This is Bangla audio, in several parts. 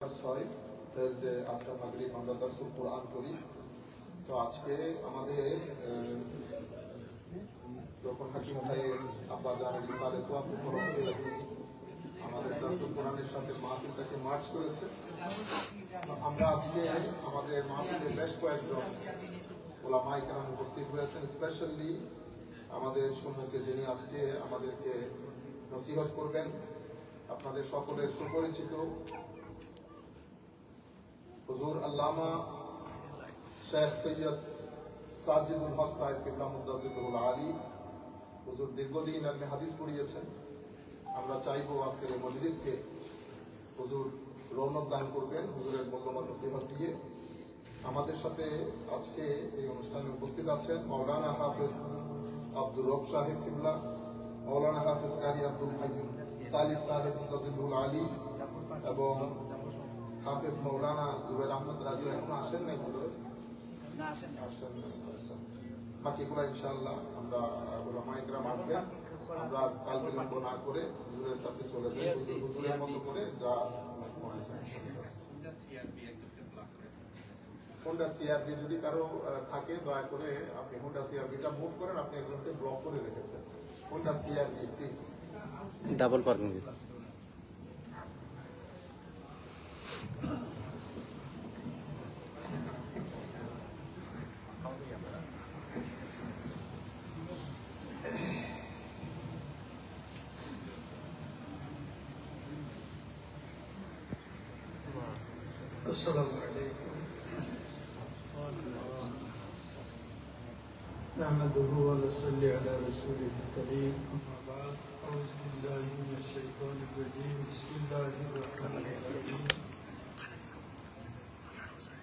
হয় থার্সডে আফটার মাগরিব আমরা দারসুল কোরআন করি। তো আজকে আমাদের যখন হাকিম ভাইয়ের আব্বা জান রিসালে সোয়াব উপলক্ষে আমাদের দারসুল কোরআনের সাথে মাহফিলটাকে মার্চ করেছে। আমরা আজকে আমাদের মাহফিলে বেশ কয়েকজন ওলামায়ে কেরাম উপস্থিত হয়েছেন, স্পেশালি আমাদের সম্মুখে যিনি আজকে আমাদেরকে নসিহত করবেন, আপনাদের সকলের সুপরিচিত হুজুর আল্লামা শেখ সৈয়দ সাজিদুল হক সাহেব কিবলা মুদ্দাসিরুল আলী। হুজুর দীর্ঘদিন আপনি হাদিস পড়িয়েছেন। আমরা চাইবো আজকের এই মজলিসকে হুজুর রৌনক দান করবেন হুজুরের মূল্যবান নসিহত দিয়ে। আমাদের সাথে আজকে এই অনুষ্ঠানে উপস্থিত আছেন মাওলানা হাফেজ আব্দুর রব সাহেব কিবলা, মাওলানা হাফেজ কারি আব্দুল হাইয়ুম সালিহ সাহেব মুদ্দাসিরুল আলী এবং হাফেজ মাওলানা জুবের আহমদ রাজু। এখনো আসেন নাই? বাকিগুলো ইনশাআল্লাহ আমরা ওলামায়ে কেরাম আসবেন। আমরা কাল বিলম্ব না করে হুজুরের কাছে চলে যাই, হুজুরের মতো করে যা হোন্ডা সিআরবি যদি কারো থাকে দয়া করে আপনি হোন্ডা সিআরবিটা মুভ করেন। আপনি একজনকে ব্লক করে রেখেছেন। Honda CRB please double parking. السلام عليكم نحمده ونصلي على رسوله الكريم أما بعد أعوذ بالله من الشيطان الرجيم بسم الله الرحمن الرحيم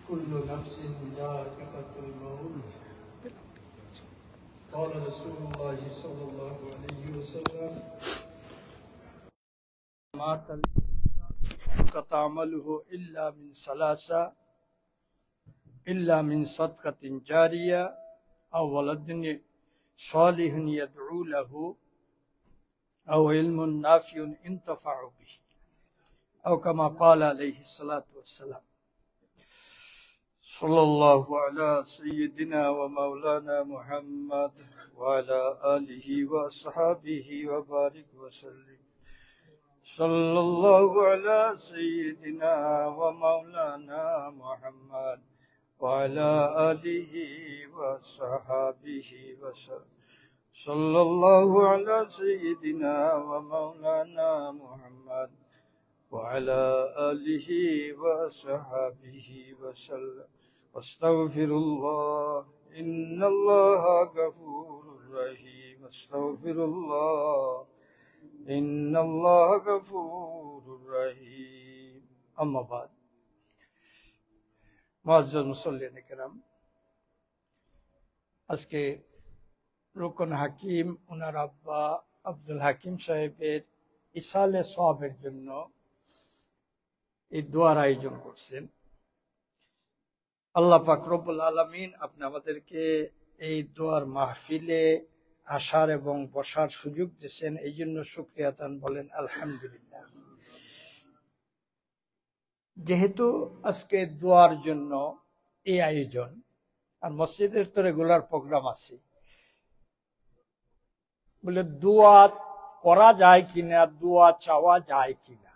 كل نفس ذائقة الموت قال رسول الله صلى الله عليه وسلم مات قطع عمله إلا من ثلاثة إلا من صدقة جارية أو ولد صالح يدعو له أو علم نافع ينتفع به أو كما قال عليه الصلاة والسلام. صلى الله على سيدنا ومولانا محمد وعلى آله وأصحابه وبارك وسلم. صلى الله على سيدنا ومولانا محمد وعلى آله وصحابه وسلم. صلى الله على سيدنا ومولانا محمد وعلى آله وصحابه وسلم. واستغفر الله إن الله غفور رحيم. استغفر الله إن الله غفور رحيم. أما بعد মুআজ্জাজ মুসল্লিন কিরাম, আজকে রুকন হাকিম ওনার আব্বা আব্দুল হাকিম সাহেবের ইসালে সওয়াবের জন্য এই দোয়ার আয়োজন করছেন। আল্লাহ পাক রব্বুল আলামিন আপনি আমাদেরকে এই দোয়ার মাহফিলে আসার এবং বসার সুযোগ দিয়েছেন, এই জন্য শুকরিয়া আদান বলেন আলহামদুলিল্লাহ। যেহেতু আজকে দোয়ার জন্য এই আয়োজন আর মসজিদের তো রেগুলার প্রোগ্রাম আছে, বলে দোয়া করা যায় কিনা, দোয়া চাওয়া যায় কিনা,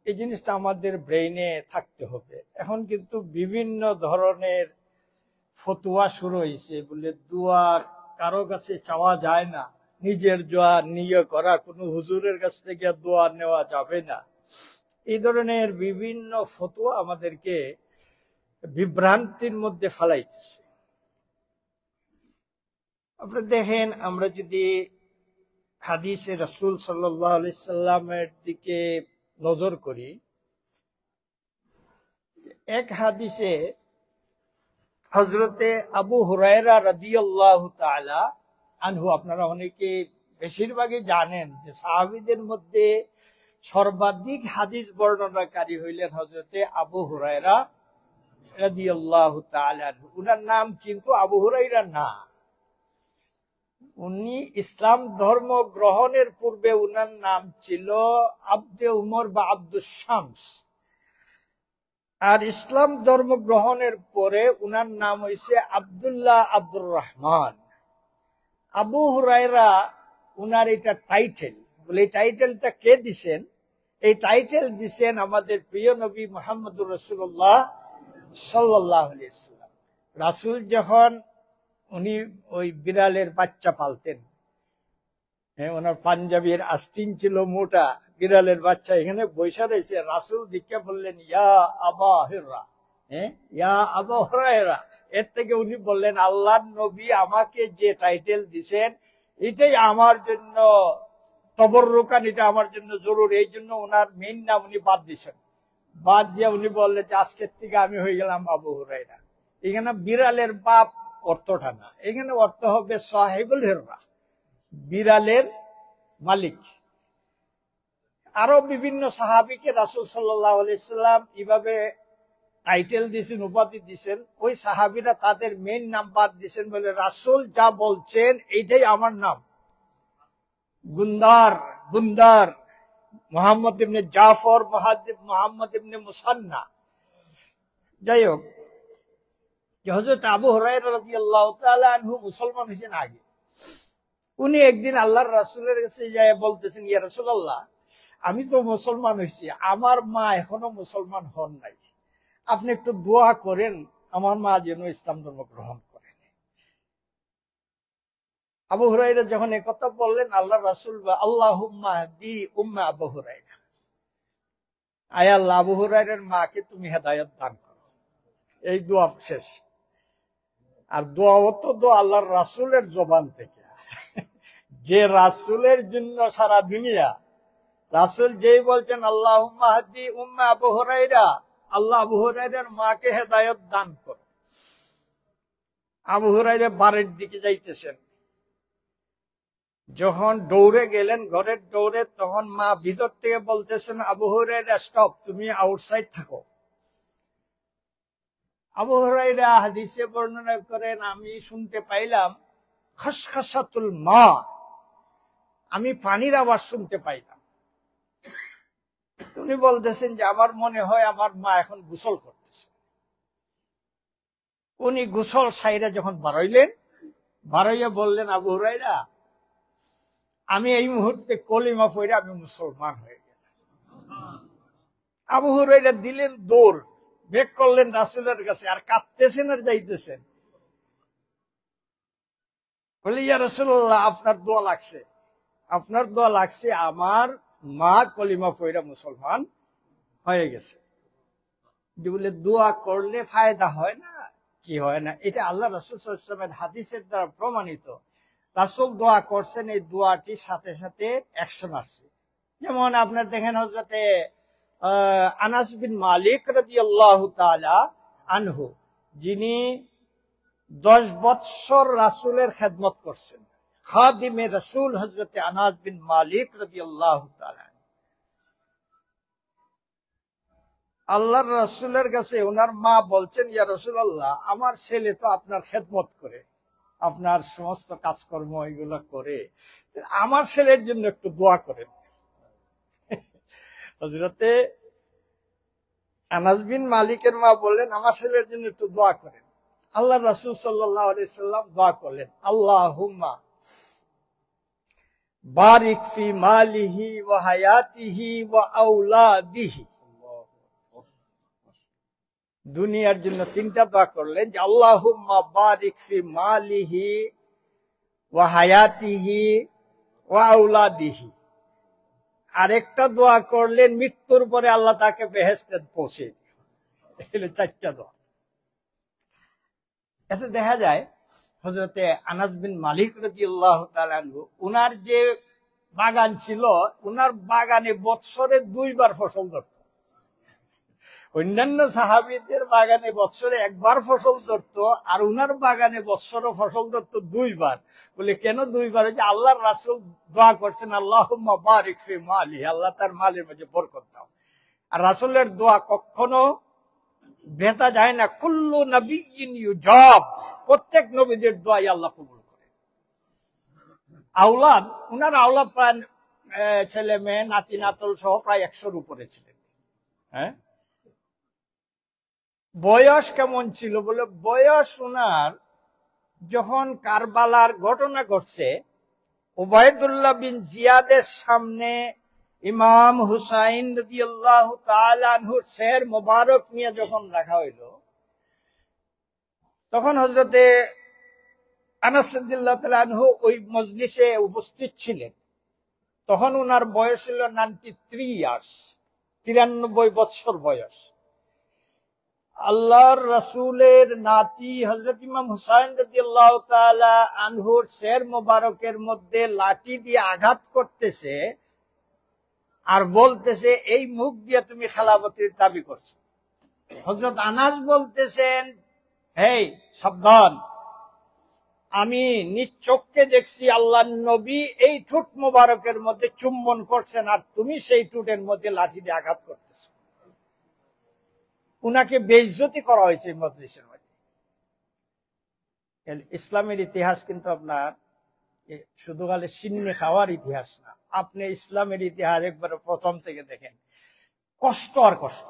এই জিনিসটা আমাদের ব্রেইনে থাকতে হবে। এখন কিন্তু বিভিন্ন ধরনের ফতোয়া শুরু হয়েছে, বলে দোয়া কারো কাছে চাওয়া যায় না, নিজের দোয়া নিয়ে করা, কোনো হুজুরের কাছ থেকে দোয়া নেওয়া যাবে না। এই ধরনের বিভিন্ন ফতোয়া আমাদেরকে বিভ্রান্তির মধ্যে ফেলাইতেছে। আপনি দেখেন, আমরা যদি হাদিসে রাসূল সাল্লাল্লাহু আলাইহি সাল্লামের দিকে নজর করি, এক হাদিসে হযরতে আবু হুরায়রা রাদিয়াল্লাহু তাআলা আনহু, আপনারা অনেকে বেশিরভাগই জানেন যে সাহাবীদের মধ্যে সর্বাধিক হাদিস বর্ণনাকারী হইলেন হযরতে আবু হুরায়রা রাদিয়াল্লাহু তাআলা আনহু। উনার নাম কিন্তু আবু হুরায়রা না, উনি ইসলাম ধর্ম গ্রহণের পূর্বে উনার নাম ছিল আব্দে উমর বা আব্দুস শামস। আর ইসলাম ধর্ম গ্রহণের পরে উনার নাম হয়েছে আব্দুল্লাহ আব্দুর রহমান। আবু হুরায়রা উনার এটা টাইটেল। বলে এই টাইটেলটা কে দিছেন? এই টাইটেল দিছেন আমাদের প্রিয় নবী মুহাম্মদুর রাসূলুল্লাহ সাল্লাল্লাহু আলাইহি ওয়াসাল্লাম। রাসূল যখন উনি ওই বিড়ালের বাচ্চা পালতেন, হ্যাঁ, ওনার পাঞ্জাবির আস্তিন ছিল মোটা, বিড়ালের বাচ্চা এখানে বৈশা রয়েছে। রাসূল দিকে বললেন ইয়া আবা হুরায়রা, হ্যাঁ, ইয়া আবা হুরায়রা। এর থেকে উনি বললেন আল্লাহর নবী আমাকে যে টাইটেল দিছেন এটাই আমার জন্য তবররুকান, এটা আমার জন্য জরুরি। এই জন্য ওনার মেইন নাম উনি বাদ দিছেন। বাদ দিয়ে উনি বললেন যে আজকের থেকে আমি হয়ে গেলাম আবু হুরায়রা। এখানে বিড়ালের বাপ অর্থটা না, এখানে অর্থ হবে সাহিবুল হিররা, বিড়ালের মালিক। আরো বিভিন্ন সাহাবীকে রাসূল সাল্লাল্লাহু আলাইহি সাল্লাম এইভাবে টাইটেল দিয়েছেন, উপাধি দিয়েছেন। ওই সাহাবীরা তাদের মেইন নাম বাদ দিয়েছেন, বলে রাসূল যা বলছেন এইটাই আমার নাম। গুন্দার, বুন্দার, মোহাম্মদ ইবনে জাফর, মোহাম্মদ ইবনে মুসান্না। যাই হোক, হযরত আবু হুরায়রা রাদিয়াল্লাহু তাআলা আনহু মুসলমান হয়েছেন আগে। উনি একদিন আল্লাহর রাসূলের কাছে যায় বলতেছেন, ইয়া রাসূলুল্লাহ, আমি তো মুসলমান হয়েছি, আমার মা এখনো মুসলমান হন নাই, আপনি একটু দোয়া করেন আমার মা যেন ইসলাম ধর্ম গ্রহণ করেন। আবু হুরায়রা যখন একথা বললেন, আল্লাহ রাসূল আল্লাহুম্মা হাদি উম্মা আবু হুরায়রা, আয় আল্লাহ আবু হুরায়রার মাকে তুমি হেদায়েত দান করো। এই দোয়া শেষ। আর দোয়া হতো দোয়া আল্লাহর রাসূলের জবান থেকে, যে রাসূলের জন্য সারা দুনিয়া। রাসূল যেই বলছেন আল্লাহুম্মা হাদি উম্মা আবু হুরায়রা, আল্লাহ আবু হুরায়রার মাকে হেদায়েত দান করো। আবু হুরায়রা বাড়ির দিকে যাইতেছেন, যখন দৌড়ে গেলেন ঘরের দৌড়ে, তখন মা ভিতর থেকে বলতেছেন আবু হুরায়রা স্টপ, তুমি আউটসাইড থাকো। আবু হুরায়রা হাদিসে বর্ণনা করেন, আমি শুনতে পাইলাম খসখসাতুল মা, আমি পানির আওয়াজ শুনতে পাইলাম। উনি বলতেছেন যে আমার মনে হয় আমার মা এখন গোসল করতেছে। উনি গোসল সাইরা যখন বাড়াইলেন, বাড়াইয়া বললেন আবু হুরায়রা, আমি এই মুহূর্তে কলিমা পড়ে আমি মুসলমান হয়ে গেলাম। আবু হুরায়রা দিলেন দৌড়, বেক করলেন রাসূলের কাছে, আর কাঁদতেছেন আর যাইতেছেন। বলে ইয়া রাসূলুল্লাহ, আপনার দোয়া লাগছে, আপনার দোয়া লাগছে, আমার মা কলিমা পড়ে মুসলমান হয়ে গেছে। বলে দোয়া করলে ফায়দা হয় না? কি হয় না? এটা আল্লাহ রাসূল সাল্লাল্লাহু আলাইহি ওয়াসাল্লামের হাদিসের দ্বারা প্রমাণিত। রাসূল দোয়া করছেন, এই দোয়াটির সাথে সাথে অ্যাকশন আসছে। যেমন আপনার দেখেন হযরতে আনাস বিন মালিক রাদিয়াল্লাহু তাআলা আনহু, যিনি 10 বৎসর রাসূলের খেদমত করছেন, খাদিমে রাসূল হযরতে আনাস বিন মালিক রাদিয়াল্লাহু তাআলা। আল্লাহর রাসূলের কাছে ওনার মা বলছেন, ইয়া রাসূলুল্লাহ, আমার ছেলে তো আপনার খেদমত করে, আপনার সমস্ত কাজকর্ম এগুলো করে, আমার ছেলের জন্য একটু দোয়া করেন। হযরতে আনাস বিন মালিকের মা বললেন, আমার ছেলের জন্য একটু দোয়া করেন। আল্লাহ রাসূল সাল্লাল্লাহু আলাইহি সাল্লাম দোয়া করলেন, আল্লাহুম্মা বারিক ফি মালিহি ওয়া হায়াতিহি ওয়া আওলাদিহি। দুনিয়ার জন্য 3টা দোয়া করলেন, যে আল্লাহুম্মা বারিক ফি মালিহি ওয়া হায়াতিহি ওয়া আওলাদিহি। আরেকটা দোয়া করলেন, মৃত্যুর পরে আল্লাহ তাকে বেহেশতে পৌঁছে দিও। এগুলো 4টা দোয়া। এতে দেখা যায় হযরতে আনাস বিন মালিক রাদিয়াল্লাহু তাআলা আনহু, উনার যে বাগান ছিল, উনার বাগানে বৎসরে 2 বার ফসল ধরত। অন্যান্য সাহাবীদের বাগানে বৎসরে 1 বার ফসল ধরত, আর উনার বাগানে বৎসরে ফসল ধরত 2 বার। বলে কেন 2 বার? যে আল্লাহর রাসূল দোয়া করছেন, আল্লাহুম্মা বারিক ফি মালি, আল্লাহ তার মালের মধ্যে বরকত দাও। আর রাসূলের দোয়া কখনো ভেতা যায় না। কুল্লু নবিয়্যিন ইউজাব, প্রত্যেক নবীদের দোয়াই আল্লাহ কবুল করে। আওলাদ, উনার আওলাদ প্রায় ছেলে মেয়ে নাতি নাতল সহ প্রায় 100-র উপরে ছিলেন। হ্যাঁ, বয়স কেমন ছিল বলে, বয়স ওনার যখন কারবালার ঘটনা ঘটছে, উবাইদুল্লাহ বিন জিয়াদের সামনে ইমাম হুসাইন রাদিয়াল্লাহু তাআলা আনহুর শের মোবারক নিয়ে যখন রাখা হইল, তখন হযরতে আনাস রাদিয়াল্লাহু তাআলা আনহু ওই মজলিসে উপস্থিত ছিলেন। তখন ওনার বয়স ছিল 93 ইয়ার্স, 93 বছর বয়স। আল্লাহর রাসূলের নাতি হযরত ইমাম হুসাইন রাদিয়াল্লাহু তাআলা আনহুর শের মোবারকের মধ্যে লাঠি দিয়ে আঘাত করতেছে আর বলতেছে, এই মুখ দিয়ে তুমি খেলাফতের দাবি করছো। হযরত আনাস বলতেছেন, হেই সাবধান, আমি নিজ চোখে দেখছি আল্লাহর নবী এই ঠোঁট মোবারকের মধ্যে চুম্বন করছেন, আর তুমি সেই ঠোঁটের মধ্যে লাঠি দিয়ে আঘাত করতেছো। উনাকে বেইজ্জতি করা হয়েছে মজলিসের মধ্যে। ইসলামের ইতিহাস কিন্তু আপনার শুধু খালি সিন্নি খাওয়ার ইতিহাস না। আপনি ইসলামের ইতিহাস একবার প্রথম থেকে দেখেন, কষ্ট আর কষ্ট।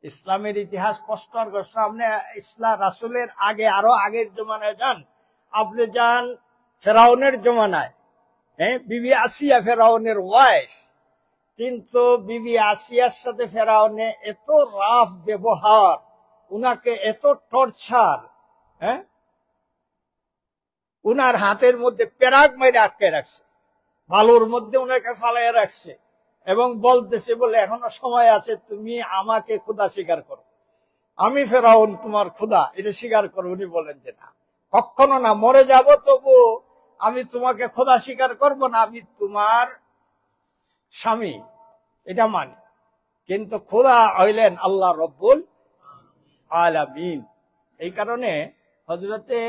ইসলামের ইতিহাস কষ্ট আর কষ্ট। আপনি ইসলাম রাসূলের আগে, আরো আগের জমানায় যান, আপনি যান ফেরাউনের জমানায়, বিবি আসিয়া ফেরাউনের ওয়াইফ, কিন্তু বিবি আসিয়ার সাথে ফেরাউনে এত রাফ ব্যবহার, উনাকে এত টর্চার, উনার হাতের মধ্যে পেরাক মেরে আটকে রাখছে, বালুর মধ্যে উনাকে ফালাইয়া রাখছে এবং বলতেছে বলে এখনো সময় আছে, তুমি আমাকে খোদা স্বীকার করো, আমি ফেরাউন তোমার খোদা, এটা স্বীকার করো। উনি বলেন যে না, কখনো না, মরে যাব তবু আমি তোমাকে খোদা স্বীকার করব না, আমি তোমার স্বামী, এটা মানি। কিন্তু খোদা হইলেন আল্লাহ রব্বুল আলামিন। এই কারণে হযরতে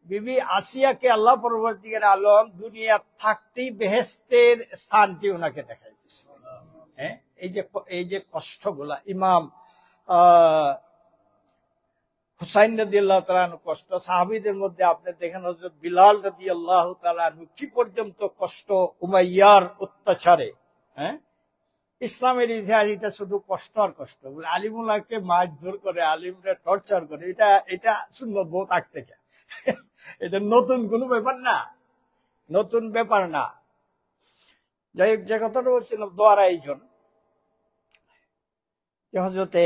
বিবি আসিয়াকে আল্লাহ পরবর্তীকার আলম দুনিয়া থাকতেই বেহেশতের স্থানটি ওনাকে দেখাই দিচ্ছে। এই যে কষ্টগুলা, ইমাম হুসাইন রাদিয়াল্লাহু তাআলা আনহু কষ্ট, সাহাবীদের মধ্যে আপনি দেখেন হযরত বিলাল রাদিয়াল্লাহু তাআলা আনহু কি পর্যন্ত কষ্ট উমাইয়ার অত্যাচারে। ইসলামের ইতিহাস এটা শুধু কষ্ট আর কষ্ট। আলিমুল্লাহকে মারধর করে, আলিমরা টর্চার করে, এটা সুন্নত বহুত আগ থেকে। এটা নতুন কোনো ব্যাপার না, নতুন ব্যাপার না। যাই হোক, যে কথাটা বলছিলাম দোয়ার আয়োজন, হযরতে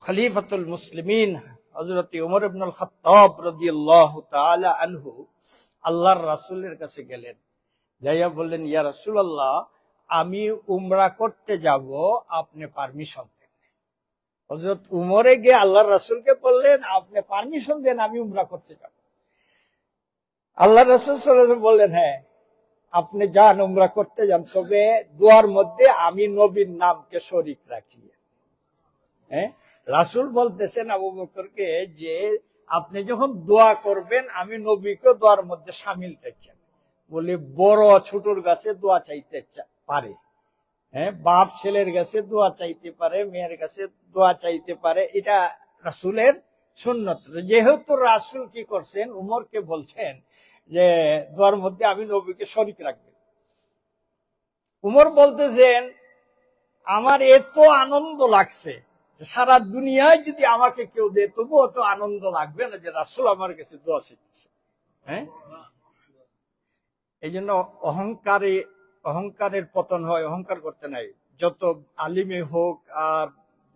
খলিফাতুল মুসলিমিন হযরত উমর ইবনুল খাত্তাব রাদিয়াল্লাহু তাআলা আনহু আল্লাহর রাসূলের কাছে গেলেন, যাইয়া বললেন, ইয়া রাসূলুল্লাহ, আমি উমরা করতে যাব, আপনি পারমিশন দেন। হযরত উমরে গিয়ে আল্লাহর রাসূলকে বললেন, আপনি পারমিশন দেন, আমি উমরা করতে যাব। আল্লাহর রাসূল সাল্লাল্লাহু আলাইহি ওয়াসাল্লাম বললেন, হ্যাঁ আপনি যান, উমরা করতে যান, তবে দোয়ার মধ্যে আমি নবীর নামকে শরীক রাখি। রাসূল বলতেছেন আবু বকরকে যে আপনি যখন দোয়া করবেন আমি নবীকে দোয়ার মধ্যে শামিল রাখেন। বলে বড় ছোটর কাছে দোয়া চাইতে পারে, বাপ ছেলের কাছে দোয়া চাইতে পারে, মেয়ের কাছে দোয়া চাইতে পারে, এটা রাসূলের সুন্নত। যেহেতু রাসূল কি করছেন, উমরকে বলছেন যে দোয়ার মধ্যে আমি নবীকে শরীক রাখবেন। উমর বলতেছেন, আমার এত আনন্দ লাগছে, সারা দুনিয়ায় যদি আমাকে কেউ দেয় তবুও তো আনন্দ লাগবে না যে রাসূল আমার কাছে দোয়া শিখতেছে। এই জন্য অহংকারের পতন হয়, অহংকার করতে নাই। যত আলিমে হোক আর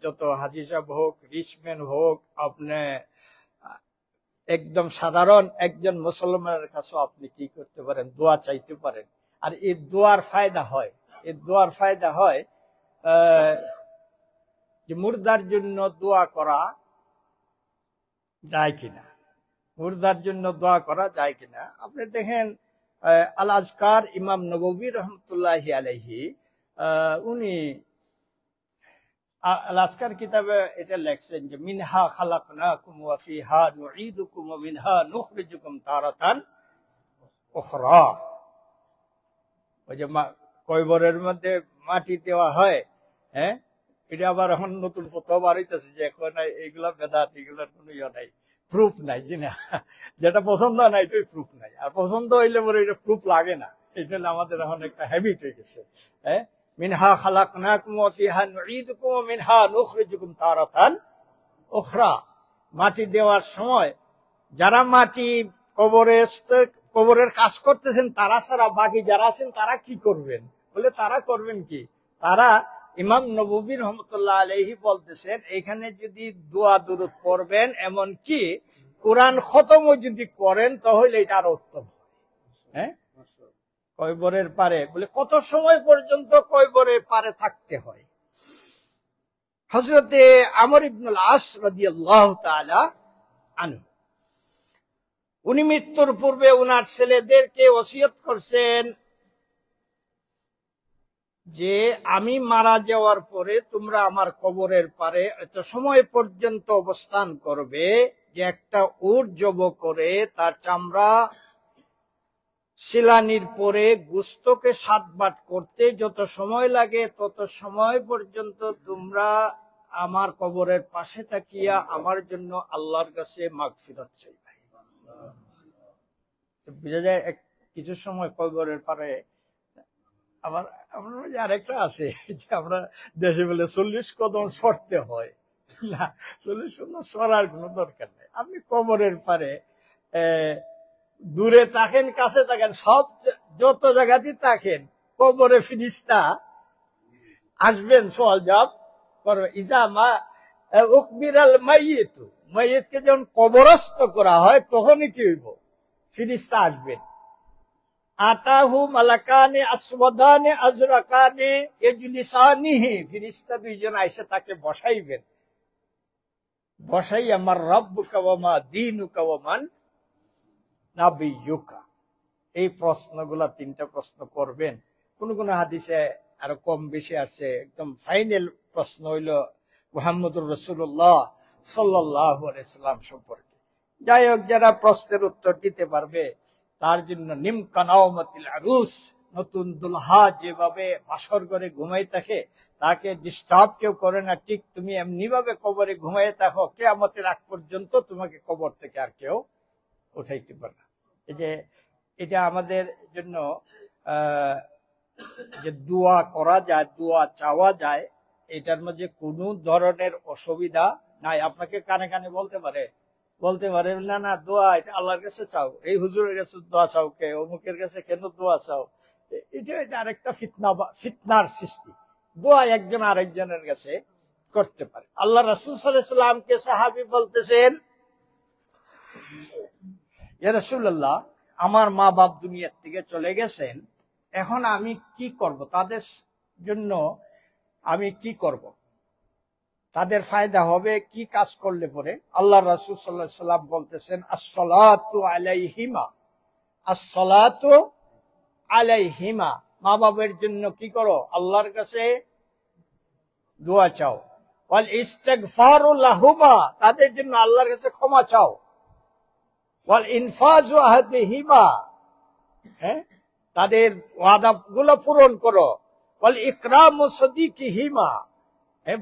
যত হাজী সাহেব হোক, রিচম্যান হোক, আপনি একদম সাধারণ একজন মুসলমানের কাছে আপনি কি করতে পারেন, দোয়া চাইতে পারেন। আর এই দোয়ার ফায়দা হয়, এই দোয়ার ফায়দা হয় যে মুর্দার জন্য দোয়া করা যায় কিনা, মুর্দার জন্য দোয়া করা যায় কিনা। আপনি দেখেন আল আজকার ইমাম নববী রহমতুল্লাহি আলাইহি, উনি আল আজকার কিতাবে এটা লেখছেন যে মিনহা খালাকনাকুম ওয়া ফিহা নুঈদুকুম ওয়া মিনহা নুখরিজুকুম তারাতান উখরা। ওই যে কয়বরের মধ্যে মাটি দেওয়া হয়, এটা আবার এখন নতুন ফতোয়া বার হইতেছে যে এখন এইগুলা বেদাত, এগুলার কোনো ইয়ে নাই, প্রুফ নাই। যেটা পছন্দ না এটাই প্রুফ নাই, আর পছন্দ হইলে পরে এটা প্রুফ লাগে না। এটা আমাদের এখন একটা হ্যাবিট হয়ে গেছে। মিনহা খালাকনাকুম ওয়া ফিহা নুঈদুকুম ওয়া মিনহা নুখরিজুকুম তারাতান উখরা। মাটি দেওয়ার সময় যারা মাটি কবরের কাজ করতেছেন তারা ছাড়া বাকি যারা আছেন তারা কি করবেন? বলে তারা করবেন কি? তারা ইমাম নববী রহমতুল্লাহ আলাইহি বলতেছেন এখানে যদি দোয়া দুরূদ পড়বেন, এমন কি কোরআন খতমও যদি করেন তাহলে এটা আরো উত্তম। হ্যাঁ, কয়বরের পারে বলে কত সময় পর্যন্ত কয়বরের পারে থাকতে হয়? হযরতে আমর ইবনুল আস রাদিয়াল্লাহু তাআলা আনহু উনি মৃত্যুর পূর্বে উনার ছেলেদেরকে ওসিয়ত করছেন যে আমি মারা যাওয়ার পরে তোমরা আমার কবরের পারে এত সময় পর্যন্ত অবস্থান করবে যে একটা উট জব করে তার চামড়া শিলানির পরে গোশতকে 7 ভাগ করতে যত সময় লাগে তত সময় পর্যন্ত তোমরা আমার কবরের পাশে তাকিয়া আমার জন্য আল্লাহর কাছে মাগফিরাত চাইবে। বুঝা যায় কিছু সময় কবরের পারে। আবার আমরা আরেকটা আছে যে আমরা দেশে বলে 40 কদম সরতে হয় না, 40 কদম সরার কোনো দরকার নেই। আপনি কবরের পারে দূরে থাকেন কাছে থাকেন সব যত জায়গাতেই থাকেন কবরে ফিরিস্তা আসবেন, সওয়াল জবাব করবে। ইজামা উকবিরাল মাইয়িত, মাইয়িতকে যখন কবরস্থ করা হয় তখনই কি হইব? ফিরিস্তা আসবেন। আতাহু মালাকানে আসওয়াদানে আজরাকানে ইজলিসানিহি, ফিরিস্তা দুইজন আইসা তাকে বসাইবেন। বসাই আমার রাব্বুকা ওয়া মা দীনুকা ওয়া মান নাবিয়ুকা, এই প্রশ্নগুলা 3টা প্রশ্ন করবেন। কোন কোন হাদিসে আরো কম বেশি আছে। একদম ফাইনাল প্রশ্ন হইল মুহাম্মদুর রাসূলুল্লাহ সাল্লাল্লাহু আলাইহি সাল্লাম সম্পর্কে। যাই হোক, যারা প্রশ্নের উত্তর দিতে পারবে তার জন্য নিমকানাওমাতিল আরুস, নতুন দুলহা যেভাবে বাসর ঘরে ঘুমাই থাকে তাকে ডিস্টার্ব কেউ করে না, ঠিক তুমি এমনি ভাবে কবরে ঘুমাই থাকো, কিয়ামতের আগ পর্যন্ত তোমাকে কবর থেকে আর কেউ উঠাইতে পারে না। এই যে এটা আমাদের জন্য যে দোয়া করা যায়, দোয়া চাওয়া যায়, এটার মধ্যে কোনো ধরনের অসুবিধা নাই। আপনাকে কানে কানে বলতে পারে না না দোয়া এটা আল্লাহর কাছে চাও, এই হুজুরের কাছে দোয়া চাও কে, অমুকের কাছে কেন দোয়া চাও? এটা আরেকটা ফিতনার সৃষ্টি। দোয়া একজন আরেকজনের কাছে করতে পারে। আল্লাহ রাসূল সাল্লাল্লাহু আলাইহি ওয়াসাল্লামকে সাহাবী বলতেছেন, ইয়া রাসূলুল্লাহ, আমার মা বাপ দুনিয়ার থেকে চলে গেছেন, এখন আমি কি করব? তাদের জন্য আমি কি করব? তাদের ফায়দা হবে কি কাজ করলে পরে? আল্লাহ রাসূল সাল্লাল্লাহু আলাইহি ওয়াসাল্লাম বলতেছেন, আসসালাতু আলাইহিমা, আসসালাতু আলাইহিমা, মা বাবার জন্য কি করো? আল্লাহর কাছে দোয়া চাও। ওয়াল ইস্তিগফারু লাহুমা, তাদের জন্য আল্লাহর কাছে ক্ষমা চাও। ওয়াল ইনফাজু আহদিহিমা, হ্যাঁ, তাদের ওয়াদাগুলো পূরণ করো। ওয়াল ইকরামু সাদিকিহিমা,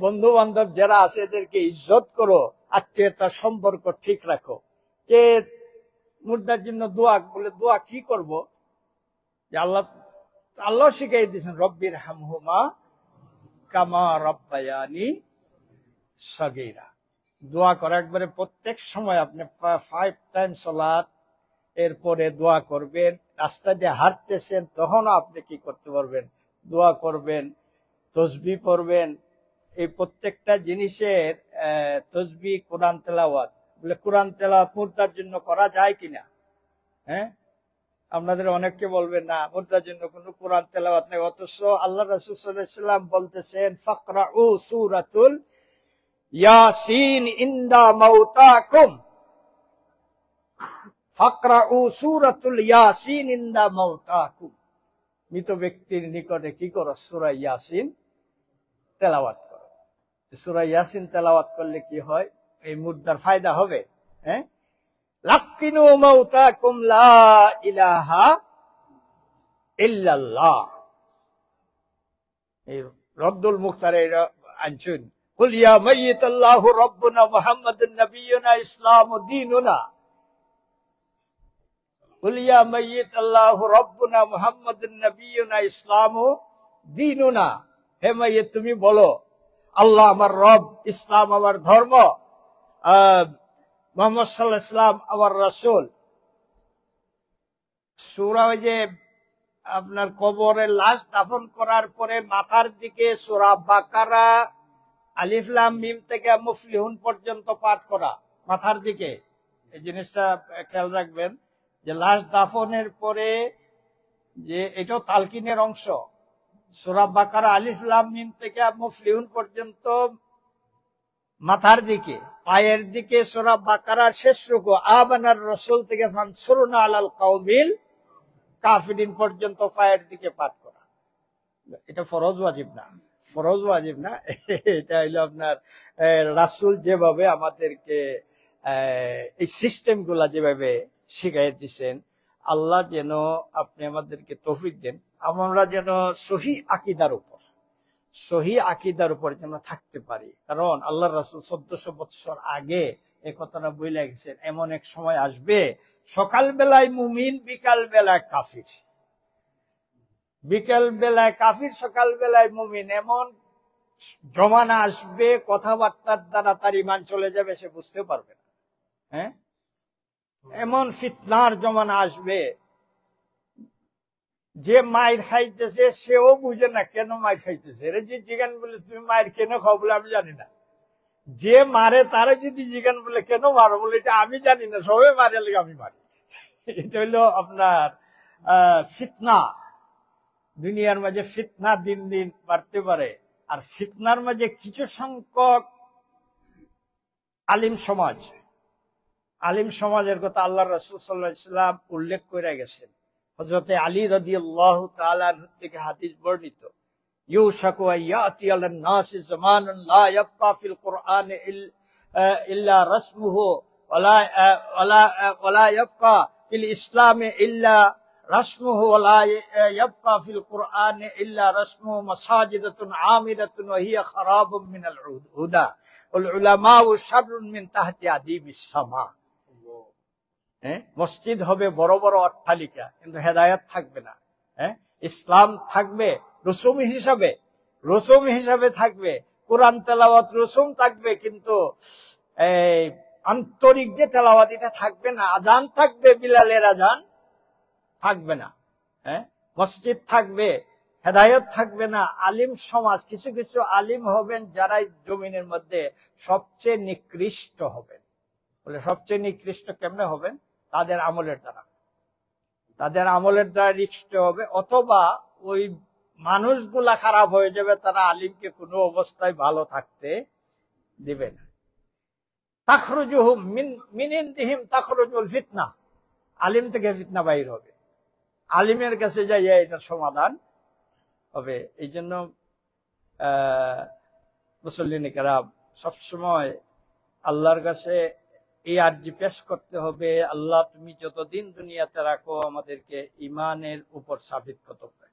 বন্ধু বান্ধব যারা আছে এদেরকে ইজ্জত করো, আত্মীয়তার সম্পর্ক ঠিক রাখো। যে মুর্দার জন্য দোয়া বলে, দোয়া কি করব? যে আল্লাহ শিখাই দিয়েছেন, রব্বির হামহুমা কামা রব্বায়ানি সগীরা। দোয়া করা একবারে প্রত্যেক সময় আপনি 5 টাইম সালাত এরপরে দোয়া করবেন। রাস্তা দিয়ে হাঁটতেছেন তখনও আপনি কি করতে পারবেন? দোয়া করবেন, তসবিহ পড়বেন। এই প্রত্যেকটা জিনিসের তসবিহ, কোরআন তেলাওয়াত, বলে কোরআন তেলাওয়াত মুর্দার জন্য করা যায় কিনা? হ্যাঁ, আপনাদের অনেককে বলবেন না মুর্দার জন্য কোনো কোরআন তেলাওয়াত নেই, অথচ আল্লাহ রাসূল সাল্লাল্লাহু আলাইহি ওয়াসাল্লাম বলতেছেন, ফাকরাউ সূরাতুল ইয়াসিন ইনদা মাউতাকুম, ফাকরাউ সূরাতুল ইয়াসিন ইনদা মাউতাকুম, মৃত ব্যক্তির নিকটে কি করো? সূরা ইয়াসিন তেলাওয়াত করো। সূরা ইয়াসিন তেলাওয়াত করলে কি হয়? এই মুর্দার ফায়দা হবে। হ্যাঁ, লাকিনু মাউতাকুম লা ইলাহা ইল্লাল্লাহ, এই রদ্দুল মুখতারে আনছুন, কুল ইয়া মাইয়িতাল্লাহু রাব্বুনা মুহাম্মাদুন নাবিয়ুনা ইসলামু দীনুনা, কুল ইয়া মাইয়িতাল্লাহু রাব্বুনা মুহাম্মাদুন নাবিয়ুনা ইসলামু দীনুনা হে মাইয়ে তুমি বলো আল্লাহ আমার রব, ইসলাম আমার ধর্ম, মোহাম্মদ সাল্লাল্লাহু আলাইহি ওয়াসাল্লাম আমার রাসূল। সূরা ওই যে আপনার কবরে লাশ দাফন করার পরে মাথার দিকে সূরা বাকারা আলিফ লাম মিম থেকে মুফলিহুন পর্যন্ত পাঠ করা মাথার দিকে, এই জিনিসটা খেয়াল রাখবেন যে লাশ দাফনের পরে যে এটাও তালকিনের অংশ, সূরা বাকারা আলিফ লাম মিম থেকে মুফলিহুন পর্যন্ত মাথার দিকে, পায়ের দিকে সূরা বাকারার শেষ রুকু আমানার রাসূল থেকে ফানসুরনা আলাল কওমিল কাফিরিন পর্যন্ত পায়ের দিকে পাঠ করা। এটা ফরজ ওয়াজিব না, ফরজ ওয়াজিব না, এটা হইলো আপনার রাসূল যেভাবে আমাদেরকে এই সিস্টেম গুলা যেভাবে শিখাই দিচ্ছেন, আল্লাহ যেন আপনি আমাদেরকে তৌফিক দেন, আমরা যেন সহি আকিদার উপর যেন থাকতে পারি। কারণ আল্লাহ রাসূল 1400 বছর আগে এই কথাটা বলে গেছেন, এমন এক সময় আসবে সকাল বেলায় মুমিন, বিকাল বেলায় কাফির, বিকাল বেলায় কাফির, সকাল বেলায় মুমিন। এমন জমানা আসবে কথাবার্তার দ্বারা তার ঈমান চলে যাবে, সে বুঝতে পারবে না। হ্যাঁ, এমন ফিতনার জমানা আসবে যে মায়ের খাইতেছে সেও বুঝে না কেন মায়ের খাইতেছে। এরা যে জিজ্ঞান বলে তুমি মায়ের কেন খাও বলে আমি জানি না, যে মারে তারা যদি জিজ্ঞান বলে কেন মারো বলে এটা আমি জানি না, সবাই মারে লেগে আমি মারি। এটা হইলো আপনার ফিতনা। দুনিয়ার মাঝে ফিতনা দিন দিন বাড়তে পারে, আর ফিতনার মাঝে কিছু সংখ্যক আলিম সমাজের কথা আল্লাহ রাসূল সাল্লাল্লাহু আলাইহি ওয়াসাল্লাম উল্লেখ করে গেছেন। হযরত আলী রাদিয়াল্লাহু তাআলা আনহু থেকে হাদিস বর্ণিত, ইউশাকু আয়াতি আলান নাসি জামানুন লা ইয়াবকা ফিল কুরআনি ইল্লা রাসমুহু ওয়ালা ইয়াবকা ফিল ইসলামি ইল্লা রাসমুহু ওয়ালা ইয়াবকা ফিল কুরআনি ইল্লা রাসমুহু মাসাজিদাতুন আমিরাতুন ওয়া হিয়া খারাবুম মিনাল হুদা ওয়াল উলামাউ শাররুন মিন তাহতি আদিবিস সামা। মসজিদ হবে বড় বড় অট্টালিকা, কিন্তু হেদায়েত থাকবে না। ইসলাম থাকবে রসুম হিসাবে থাকবে, কোরআন তেলাওয়াত রসুম থাকবে, কিন্তু আন্তরিক যে তেলাওয়াত এটা থাকবে না। আজান থাকবে, বিলালের আজান থাকবে না। মসজিদ থাকবে, হেদায়েত থাকবে না। আলিম সমাজ, কিছু কিছু আলিম হবেন যারা জমিনের মধ্যে সবচেয়ে নিকৃষ্ট হবেন। বলে সবচেয়ে নিকৃষ্ট কেমনে হবেন? তাদের আমলের দ্বারা নিকৃষ্ট হবে, অথবা ওই মানুষগুলা খারাপ হয়ে যাবে, তারা আলিমকে কোনো অবস্থায় ভালো থাকতে দিবে না। তাখরুজুহুম মিন ইনদিহিম তাখরুজুল ফিতনা, আলিম থেকে ফিতনা বাইর হবে, আলিমের কাছে যাইয়া এটার সমাধান হবে। এই জন্য মুসল্লিন কেরাম সবসময় আল্লাহর কাছে এই আরজি পেশ করতে হবে, আল্লাহ তুমি যতদিন দুনিয়াতে রাখো আমাদেরকে ইমানের উপর সাবিত করতে হবে।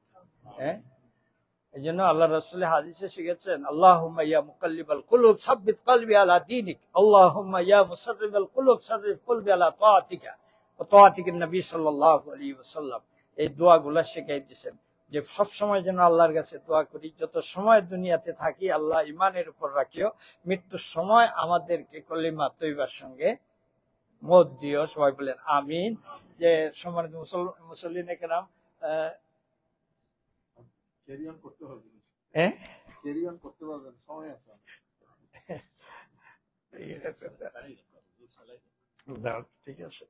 এই জন্য আল্লাহ রাসূল হাদিসে শিখেছেন, আল্লাহুম্মা ইয়া মুকাল্লিবাল কুলুব সাব্বিত কলবি আলা দীনিক, আল্লাহুম্মা ইয়া মুসাররিফাল কুলুব সাররিফ কলবি আলা তাআতিকা ওয়া তাআতিকান নবী সাল্লাল্লাহু আলাইহি ওয়াসাল্লাম। এই দোয়াগুলো শিখিয়ে দিয়েছেন যে সব সময় যেন আল্লাহর কাছে দোয়া করি, যত সময় দুনিয়াতে থাকি আল্লাহ ইমানের উপর রাখিও, মৃত্যুর সময় আমাদেরকে কলিমা তৈবার সঙ্গে মত দিও। সবাই বলেন আমিন। যে সম্মানিত মুসল্লিন কেরাম, ঠিক আছে,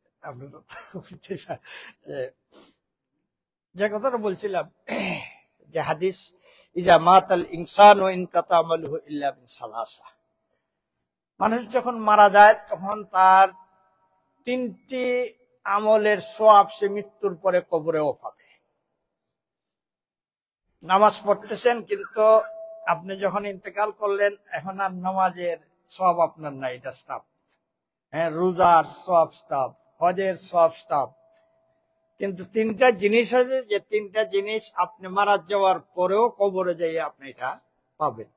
যে কথাটা বলছিলাম যে হাদিস ইজা মাতাল ইনসানু ইনকাতা আমালুহু ইল্লা মিন সালাসা, মানুষ যখন মারা যায় তখন তার 3টি আমলের সওয়াব সে মৃত্যুর পরে কবরেও পাবে। নামাজ পড়তেছেন, কিন্তু আপনি যখন ইন্তেকাল করলেন এখন আর নামাজের সওয়াব আপনার নাই, এটা স্টাফ। রোজার সওয়াব স্টাফ, হজের সওয়াব স্টাফ। কিন্তু 3টা জিনিস আছে, যে 3টা জিনিস আপনি মারা যাওয়ার পরেও কবরে যাই আপনি এটা পাবেন।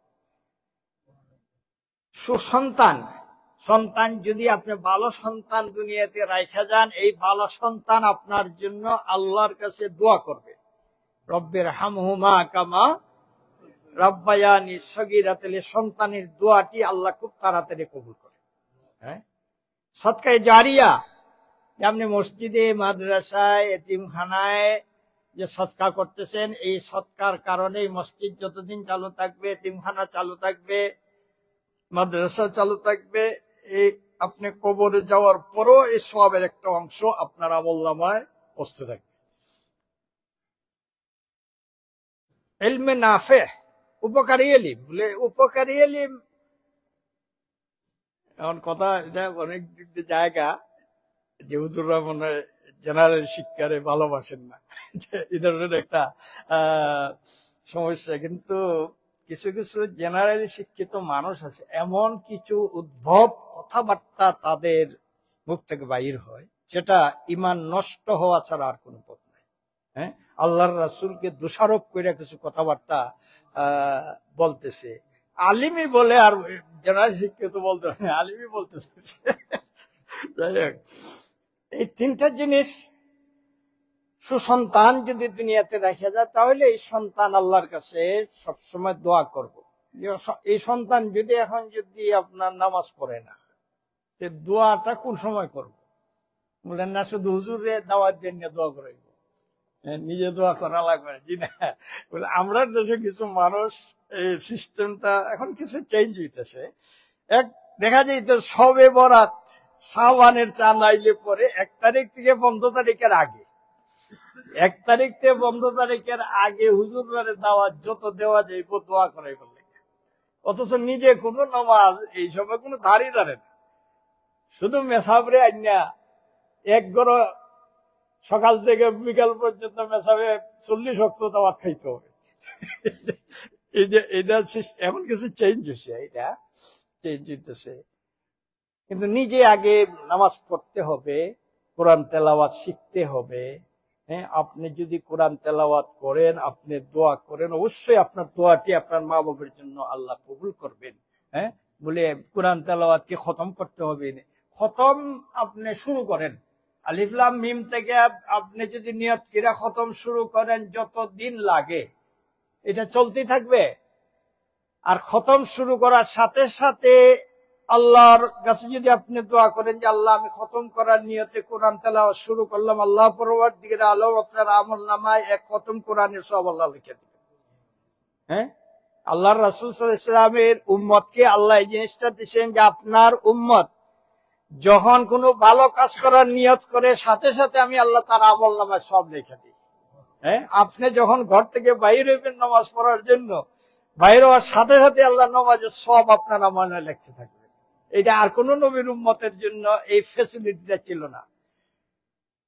সন্তান, যদি আপনি ভালো সন্তান দুনিয়াতে রাইখা যান, এই ভালো সন্তান আপনার জন্য আল্লাহর কাছে দোয়া করবে, রব্বির হামহুমা কামা রাব্বায়ানি সগীরাতাল, সন্তানের দোয়াটি আল্লাহ খুব তাড়াতাড়ি কবুল করে। হ্যাঁ, সদকায়ে জারিয়া, আপনি মসজিদে, মাদ্রাসায়, এতিমখানায় যে সদকা করতেছেন, এই সদকার কারণে মসজিদ যতদিন চালু থাকবে, এতিমখানা চালু থাকবে, মাদ্রাসা চালু থাকবে, এই আপনি কবরে যাওয়ার পরও এই সওয়াবের একটা অংশ আপনার আমলনামায় বসতে থাকবে। ইলমে নাফে, উপকারী ইলম, বলে উপকারী ইলম, এখন কথা এটা অনেক জায়গা যে হুজুররা মনে হয় জেনারেল শিক্ষারে ভালোবাসেন না, এই ধরনের একটা সমস্যা। কিন্তু কিছু কিছু জেনারেল শিক্ষিত মানুষ আছে, এমন কিছু উদ্ভব কথাবার্তা তাদের মুখ থেকে বাইর হয় যেটা ইমান নষ্ট হওয়া ছাড়া আর কোনো পথ নাই। হ্যাঁ, আল্লাহর রাসূলকে দোষারোপ করে কিছু কথাবার্তা বলতেছে, আলিমি বলে, আর জেনারেল শিক্ষিত বলতে না, আলিমি বলতেছে। যাই হোক, এই তিনটা জিনিস সুসন্তান যদি দুনিয়াতে রাখা যায়, তাহলে এই সন্তান আল্লাহর কাছে সবসময় দোয়া করব। এই সন্তান যদি এখন যদি আপনার নামাজ পড়ে না, দোয়াটা কোন সময় করব? বলেন না শুধু হুজুরে দাওয়াত দিয়ে নিয়ে দোয়া করাইব, নিজে দোয়া করা লাগবে না। জি না, বলে আমরা দেশে কিছু মানুষ, এই সিস্টেমটা এখন কিছু চেঞ্জ হইতেছে। এক দেখা যায় তো সবে বরাত, শাওয়ানের চাঁদ আইলে পরে 1 তারিখ থেকে 15 তারিখের আগে, 1 তারিখ থেকে 15 তারিখের আগে হুজুরের দাওয়াত যত দেওয়া যায় দোয়া করাই বললে, অথচ নিজে কোনো নামাজ এই সময় কোনো ধারই ধরে না, শুধু মেসাবরে আইনা এক গড় সকাল থেকে বিকাল পর্যন্ত মেসাবে 40 ওয়াক্ত দাওয়াত খাইতে হবে। এই যে এটা এমন কিছু চেঞ্জ হয়েছে, এটা চেঞ্জ হইতেছে। কিন্তু নিজে আগে নামাজ পড়তে হবে, কোরআন তেলাওয়াত শিখতে হবে। হ্যাঁ, আপনি যদি কোরআন তেলাওয়াত করেন, আপনি দোয়া করেন, অবশ্যই আপনার দোয়াটি আপনার মা বাবার জন্য আল্লাহ কবুল করবেন। হ্যাঁ, বলে কোরআন তেলাওয়াতকে খতম করতে হবে, খতম আপনি শুরু করেন, আলিফ লাম মিম থেকে আপনি যদি নিয়ত করে খতম শুরু করেন, যত দিন লাগে এটা চলতেই থাকবে। আর খতম শুরু করার সাথে সাথে আল্লাহর কাছে যদি আপনি দোয়া করেন যে আল্লাহ, আমি খতম করার নিয়তে কোরআন তেলাওয়াত শুরু করলাম, আল্লাহ পরবর্তীকালে আলম আপনার আমলনামায় 1 খতম কোরআনের সওয়াব আল্লাহ লিখে দিবেন। হ্যাঁ, আল্লাহর রাসূল সাল্লাল্লাহু আলাইহি ওয়াসাল্লামের উম্মতকে আল্লাহ এই জিনিসটা দিয়েছেন যে আপনার উম্মত যখন কোনো ভালো কাজ করার নিয়ত করে, সাথে সাথে আমি আল্লাহ তার আমলনামায় সব লিখে দিই। হ্যাঁ, আপনি যখন ঘর থেকে বাইর হইবেন নামাজ পড়ার জন্য, বাইরে হওয়ার সাথে সাথে আল্লাহ নামাজের সব আপনার আমলে লিখতে থাকবে। এটা আর কোন নবীর উম্মতের জন্য এই ফ্যাসিলিটিটা ছিল না।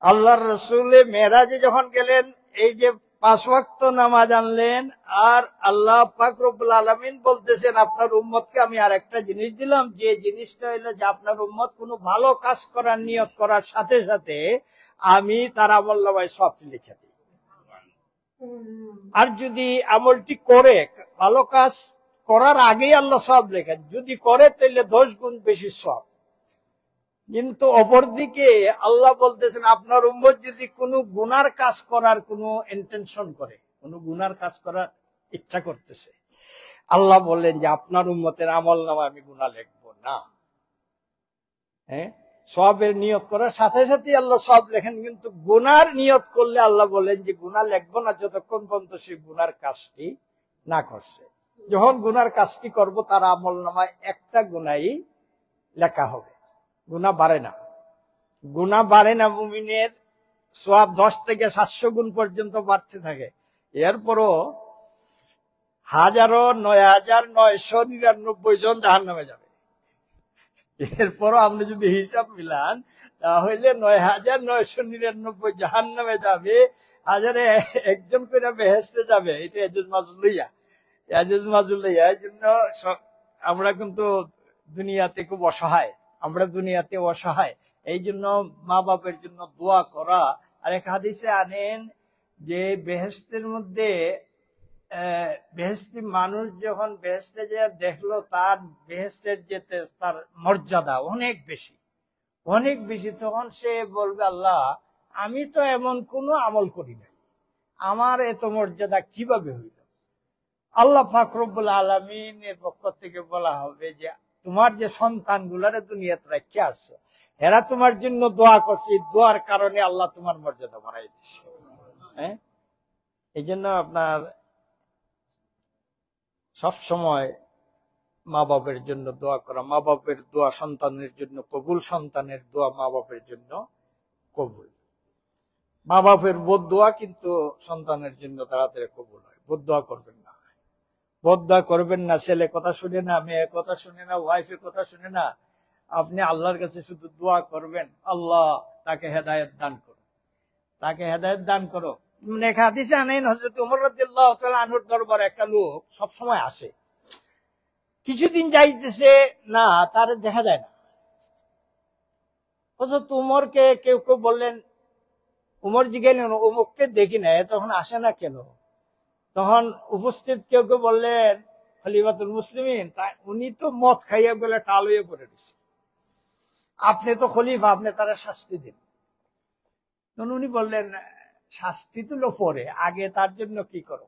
আল্লাহর রাসূল মেরাজে যখন গেলেন, এই যে 5 ওয়াক্ত নামাজ আনলেন, আর আল্লাহ পাক রব্বুল আলামিন বলতেছেন আপনার উম্মতকে আমি আর একটা জিনিস দিলাম, যে জিনিসটা হলো যে আপনার উম্মত কোনো ভালো কাজ করার নিয়ত করার সাথে সাথে আমি তার আমলনামায় সব লিখে দিই। আর যদি আমলটি করে, ভালো কাজ করার আগেই আল্লাহ সব লেখেন, যদি করে তাহলে 10 গুণ বেশি সব। কিন্তু অপরদিকে আল্লাহ বলতেছেন আপনার উম্মত যদি কোনো গুনার কাজ করার কোনো ইন্টেনশন করে, কোনো গুনার কাজ করার ইচ্ছা করতেছে, আল্লাহ বললেন যে আপনার উম্মতের আমলনামায় আমি গুনাহ লিখব না। হ্যাঁ, সওয়াবের নিয়ত করার সাথে সাথে আল্লাহ সওয়াব লেখেন, কিন্তু গুনার নিয়ত করলে আল্লাহ বলেন যে গুনাহ লিখব না যতক্ষণ পর্যন্ত সে গুনার কাজটি না করছে। যখন গুনার কাজটি করব তার আমলনামায় একটা গুনাহই লেখা হবে, গুনাহ বাড়ে না। গুনাহ বাড়ে না, মুমিনের সওয়াব 10 থেকে 700 গুণ পর্যন্ত বাড়তে থাকে। এরপরও 9,999 জন জাহান্নামে যাবে। এরপরও আপনি যদি হিসাব মিলান, তাহলে 9,999 জাহান্নামে যাবে, 1001 করে বেহেশতে যাবে। এটা এজুজ মাজুলিয়া, এজুজ মাজুলিয়া। এই জন্য আমরা কিন্তু দুনিয়াতে খুব অসহায়, আমরা দুনিয়াতে অসহায়। এই জন্য মা বাপের জন্য দোয়া করা। আর এক হাদিসে আনেন যে বেহেশতের মধ্যে বেহেশতি মানুষ যখন বেহেশতে যে দেখলো, তার বেহেশতের যেতে তার মর্যাদা অনেক বেশি, অনেক বেশি, তখন সে বলবে আল্লাহ, আমি তো এমন কোনো আমল করি নাই, আমার এত মর্যাদা কিভাবে হইল? আল্লাহ পাক রব্বুল আলামিনের পক্ষ থেকে বলা হবে যে তোমার যে সন্তান গুলারে দুনিয়াতে রেখে আসছো, এরা তোমার জন্য দোয়া করছে, দোয়ার কারণে আল্লাহ তোমার মর্যাদা বাড়াই দিচ্ছে। হ্যাঁ, এই জন্য আপনার সব সময় মা বাপের জন্য দোয়া করা, মা বাপের দোয়া সন্তানের জন্য কবুল, সন্তানের দোয়া মা বাপের জন্য কবুল। মা বাপের বদদোয়া কিন্তু সন্তানের জন্য তাড়াতাড়ি কবুল হয়। বদদোয়া করবেন না, বদদোয়া করবেন না। ছেলে কথা শুনে না, মেয়ে কথা শুনে না, ওয়াইফের কথা শুনে না, আপনি আল্লাহর কাছে শুধু দোয়া করবেন, আল্লাহ তাকে হেদায়েত দান করো, তাকে হেদায়েত দান করো। হাদিসে আনেন হযরত ওমর রাদিয়াল্লাহু তাআলা আনহুর দরবারে একটা লোক সব সময় আসে, কিছুদিন যাইতেছে না, তার দেখা যায় না। হযরত ওমরকে কেউ কেউ বললেন, উমর জিজ্ঞাসা অমুককে দেখি না, তখন আসে না কেন? তখন উপস্থিত কেউ কেউ বললেন, খলিফাতুল মুসলিমিন, উনি তো মদ খাইয়া বলে টাল হয়ে পড়ে দিচ্ছে, আপনি তো খলিফা, আপনি তারা শাস্তি দিন। তখন উনি বললেন, শাস্তি তুলো পরে, আগে তার জন্য কি করো,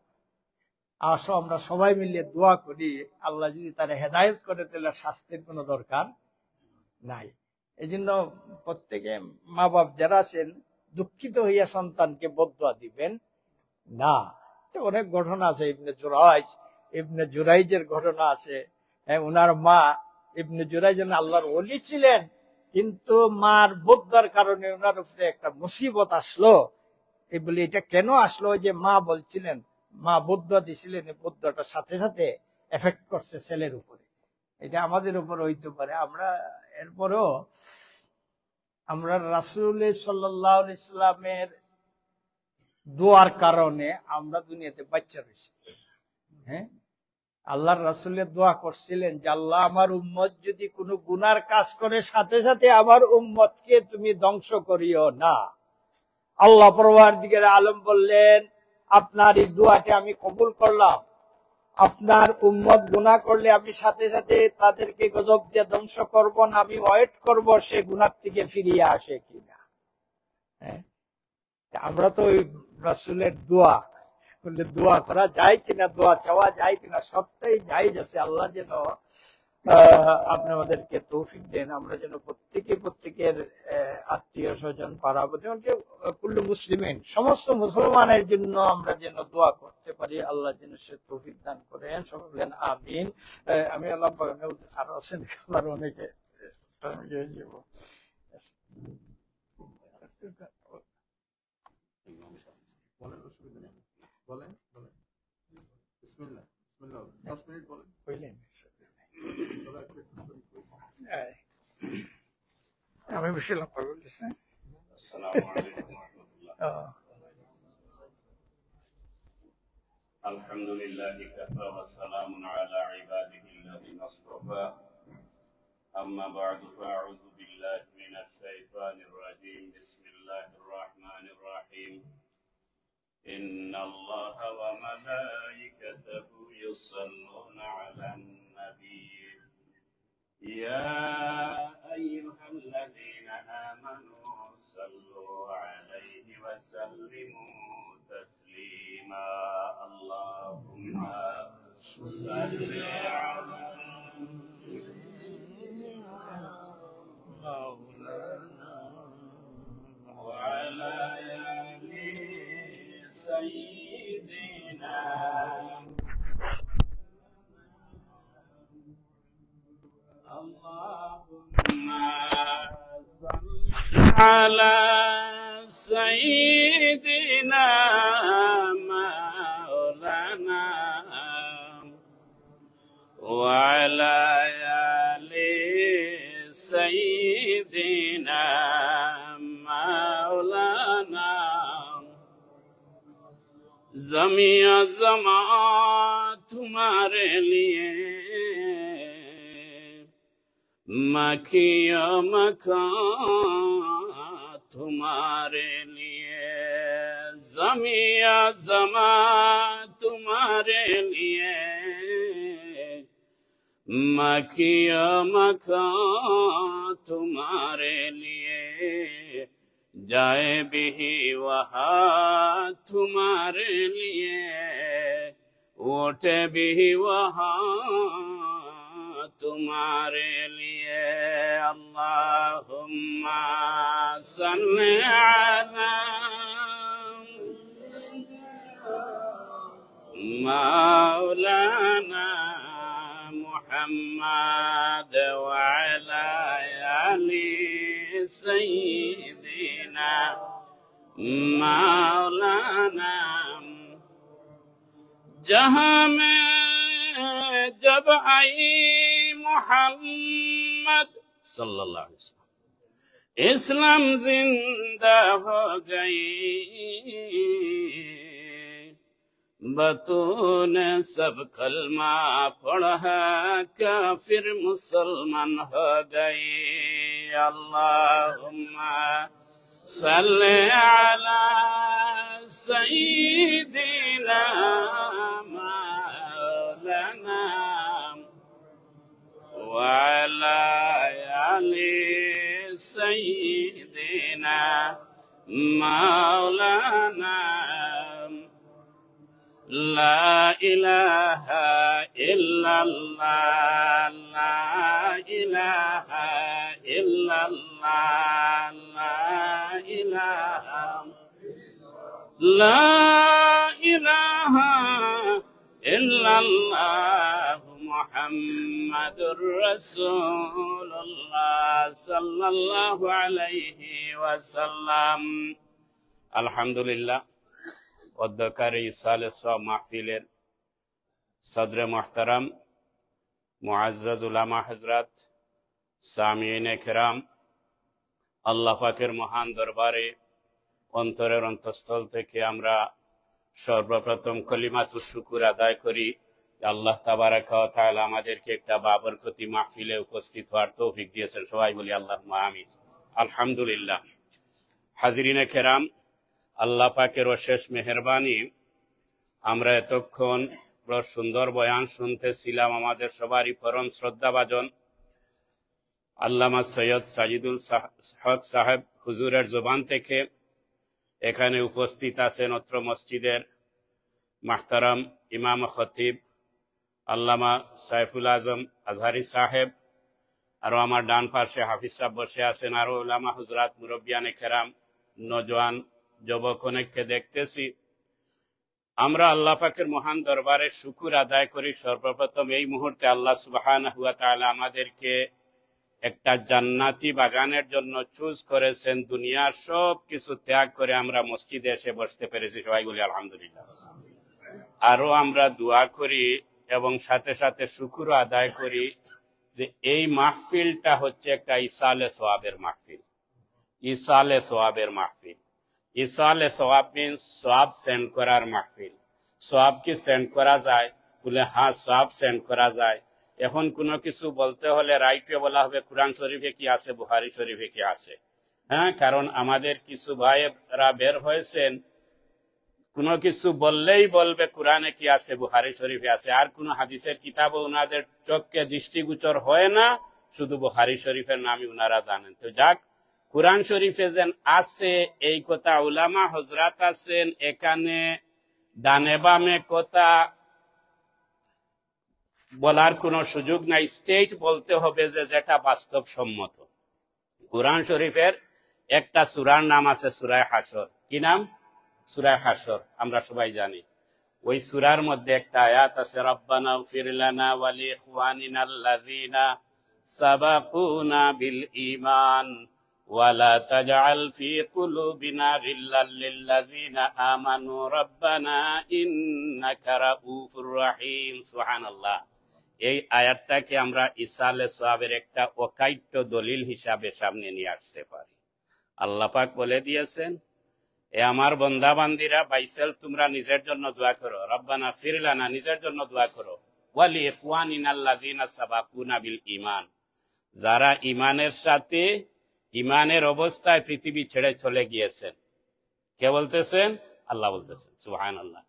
আসো আমরা সবাই মিলে দোয়া করি, আল্লাহ যদি তারা হেদায়েত করে তাহলে শাস্তির কোনো দরকার নাই। এই জন্য প্রত্যেকে মা বাপ যারা আছেন দুঃখিত হইয়া সন্তানকে বদদোয়া দিবেন না। অনেক ঘটনা আছে, ইবনে জুরাইজের ঘটনা আছে। ওনার মা ইবনে জুরাইজ আল্লাহর ওলি ছিলেন, কিন্তু মার বদদোয়ার কারণে ওনার উপরে একটা মুসিবত আসলো। এই বলি এটা কেন আসলো? যে মা বলছিলেন, মা বদদোয়া দিছিলেন, বদদোয়াটার সাথে সাথে এফেক্ট করছে ছেলের উপরে। এটা আমাদের উপর হইতে পারে। আমরা এরপরেও আমরা রাসূল সাল্লাল্লাহু আলাইহি সাল্লামের দোয়ার কারণে আমরা দুনিয়াতে বাচ্চা রয়েছি। হ্যাঁ, আল্লাহর রাসূলের দোয়া করছিলেন যে আল্লাহ আমার উম্মত যদি কোনো গুনার কাজ করে, সাথে সাথে আমার উম্মতকে তুমি ধ্বংস করিও না। আল্লাহ পরওয়ারদিগার আলম বললেন, আপনার এই দোয়াটি আমি কবুল করলাম। আপনার উম্মত গুনাহ করলে আমি সাথে সাথে তাদেরকে গজব দিয়ে ধ্বংস করব না, আমি ওয়েট করব সে গুনাহ থেকে ফিরিয়ে আসে কিনা। হ্যাঁ, আমরা তো ওই রাসূলের দোয়া বললে দোয়া করা যায় কিনা, দোয়া চাওয়া যায় কিনা, সবটাই জায়েজ আছে। আল্লাহ যেন আপনি আমাদেরকে তৌফিক দেন, আমরা যেন প্রত্যেকের আত্মীয় স্বজন পাড়া কুল্লু মুসলিমিন, সমস্ত মুসলমানের জন্য আমরা যেন দোয়া করতে পারি। আল্লাহ যেন সে তৌফিক দান করেন, সবাই বলেন আমিন। আমি আল্লাহ আরো আছেন আবার অনেকে বলেন বলেন, বিসমিল্লাহ বিসমিল্লাহ, 10 মিনিট বলেন। আমি বেশি লম্বা বলতেছি। আসসালামু আলাইকুম ওয়া রাহমাতুল্লাহ। আলহামদুলিল্লাহি কাফা ওয়া সালামুন আলা ইবাদিহিল্লাযিনা ইসতাফা। আম্মা বা'দু ফাআউযু বিল্লাহি মিনাশ শাইতানির রাজীম। বিসমিল্লাহির রাহমানির রাহিম। ইন্নাল্লাহা ওয়া মালাইকাতাহু ইউসাল্লুনা আলান নাবিয়্য। يا أيها الذين آمنوا صلوا عليه وسلموا تسليما. اللهم صل على مولانا وعلى آل سيدنا اللهم صل على سيدنا مولانا وعلى آل سيدنا مولانا ज़मीं ज़मां तुम्हारे लिए मखिया मकान तुम्हारे लिए ज़मीं ज़मां तुम्हारे लिए मखिया मकान तुम्हारे लिए जाए भी वहाँ तुम्हारे लिए उठे भी वहाँ तुम्हारे लिए। अल्लाहुम्मा सल्ली अला मौलाना मुहम्मद व अला आलि सय्यिदिना मौलाना। जहाँ में जब आई मोहम्मद सल्लल्लाहु अलैहि वसल्लम, इस्लाम जिंदा हो गई, बतून सब कलमा पढ़ा काफिर मुसलमान हो गई। अल्लाहुम्मा सल्ली अला सय्यिदिना मौलाना व अला आलि सय्यिदिना मौलाना। ला इलाहा इल्लल्लाह, ला इलाहा इल्लल्लाह, ला इलाहा, ला इलाहा इल्लल्लाह मुहम्मदुर रसूलुल्लाह सल्लल्लाहु अलैहि वसल्लम। अल्हम्दुलिल्लाह। অধ্যকারী ইসালে সওয়াব মাহফিলের সদরে মুহতারাম, মুআজ্জাজ উলামা হযরত, সামিঈনে কেরাম, আল্লাহ পাকের মহান দরবারে অন্তরের অন্তঃস্থল থেকে আমরা সর্বপ্রথম কলিমাতুশ শুকুর আদায় করি। আল্লাহ তাবারাকা ওয়া তাআলা আমাদেরকে একটা বাবরকতি মাহফিলে উপস্থিত হওয়ার তৌফিক দিয়েছেন। সবাই বলি আল্লাহুম্মা আমিন। আলহামদুলিল্লাহ। হাজিরিনে কেরাম, আল্লাহ পাকের অশেষ মেহেরবানি, আমরা এতক্ষণ বড় সুন্দর বয়ান শুনতেছিলাম। আমাদের সবারই পরম শ্রদ্ধাভাজন আল্লামা সৈয়দ সাজিদুল হক সাহেব হুজুরের জবান থেকে। এখানে উপস্থিত আছেন অত্র মসজিদের মাহতারাম ইমাম খতিব আল্লামা সাইফুল আজম আজহারি সাহেব, আরো আমার ডান পাশে হাফিজ সাহেব বসে আছেন, আরো উলামা হুজরাত, মুরব্বিয়ানে কেরাম, নজওয়ান যুবক অনেককে দেখতেছি। আমরা আল্লাহ পাকের মহান দরবারে শুকুর আদায় করি। সর্বপ্রথম এই মুহূর্তে আল্লাহ সুবহানাহু ওয়া তাআলা আমাদেরকে একটা জান্নাতি বাগানের জন্য চুজ করেছেন। দুনিয়ার সব কিছু ত্যাগ করে আমরা মসজিদে এসে বসতে পেরেছি। সবাই বলি আলহামদুলিল্লাহ। আরো আমরা দোয়া করি এবং সাথে সাথে শুকুর আদায় করি যে এই মাহফিলটা হচ্ছে একটা ইসালে সওয়াবের মাহফিল। ইসালে সওয়াবের মাহফিল। ইসালে সওয়াব মিন্স সওয়াব সেন্ড করার মাহফিল। সওয়াব কি সেন্ড করা যায়? বলে হ্যাঁ, সওয়াব সেন্ড করা যায়। এখন কোনো কিছু বলতে হলে রাইটে বলা হবে কোরআন শরীফে কি আছে, বুখারী শরীফে কি আছে। হ্যাঁ, কারণ আমাদের কিছু ভাইরা বের হয়েছেন, কোনো কিছু বললেই বলবে কোরআনে কি আছে, বুখারী শরীফে আছে। আর কোন হাদিসের কিতাবও ওনাদের চোখকে দৃষ্টিগোচর হয় না, শুধু বুখারী শরীফের নামই ওনারা জানেন। তো যাক, কুরআন শরীফে যেন আছে এই কথা উলামা হযরত আছেন, এখানে ডানে বামে কথা বলার কোনো সুযোগ নাই। স্টেট বলতে হবে যে যেটা বাস্তবসম্মত। কুরআন শরীফের একটা সূরার নাম আছে সূরা হাসর। কি নাম? সূরা হাসর, আমরা সবাই জানি। ওই সূরার মধ্যে একটা আয়াত আছে, রব্বানা ইগফির লানা ওয়া লিইখওয়ানিনাল্লাযীনা সাবাকুনা বিল ঈমান ওয়ালা তাজআল ফি কুলুবিনা গিল্লাল লিল্লাযীনা আমানু রব্বানা ইন্নাকা রাউফুর রহিম। সুবহানাল্লাহ। এই আয়াতটাকে আমরা ইসালে সওয়াবের একটা অকাট্য দলিল হিসাবে সামনে নিয়ে আসতে পারি। আল্লাহ পাক বলে দিয়েছেন, এ আমার বান্দা বান্দিরা, বাইসেল তোমরা নিজের জন্য দোয়া করো, রব্বানা ইগফির লানা, নিজের জন্য দোয়া করো, ওয়া লিইখওয়ানিনাল্লাযীনা সাবাকুনা বিল ঈমান, যারা ঈমানের সাথে ঈমানের অবস্থায় পৃথিবী ছেড়ে চলে গিয়েছেন। কে বলতেছেন? আল্লাহ বলতেছেন। সুবহানাল্লাহ।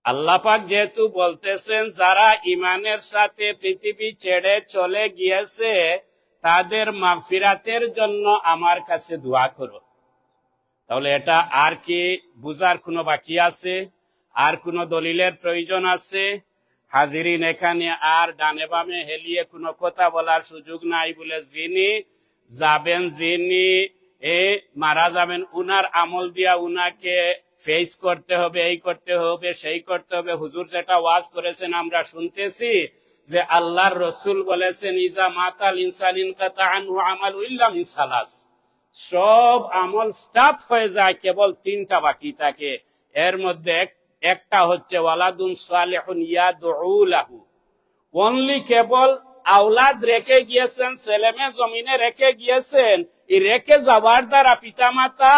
আল্লাহ পাক যেহেতু বলতেছেন যারা ঈমানের সাথে পৃথিবী ছেড়ে চলে গিয়েছে তাদের মাগফিরাতের জন্য আমার কাছে দোয়া করো। তাহলে এটা আর কি বুঝার কোনো বাকি আছে? আর কোন দলিলের প্রয়োজন আছে? হাজিরিন, এখানে আর ডানে বামে হেলিয়ে কোনো কথা বলার সুযোগ নাই। বলে যিনি যাবেন, যিনি মারা যাবেন, উনার আমল দিয়া উনাকে ফেস করতে হবে, এই করতে হবে, সেই করতে হবে। হুজুর যেটা ওয়াজ করেছেন আমরা শুনতেছি যে আল্লাহর রসুল বলেছেন ইজা মাতাল ইনসান ইনকাতা আনহু আমালু ইল্লা মিন সালাস, সব আমল স্টপ হয়ে যায়, কেবল তিনটা বাকি থাকে। এর মধ্যে একটা হচ্ছে ওয়ালাদুন সালিহুন ইয়াদউ লাহু, অনলি কেবল আওলাদ রেখে গিয়েছেন, ছেলেমেয়ে জমিনে রেখে গিয়েছেন, এই রেখে যাওয়ার দ্বারা পিতামাতা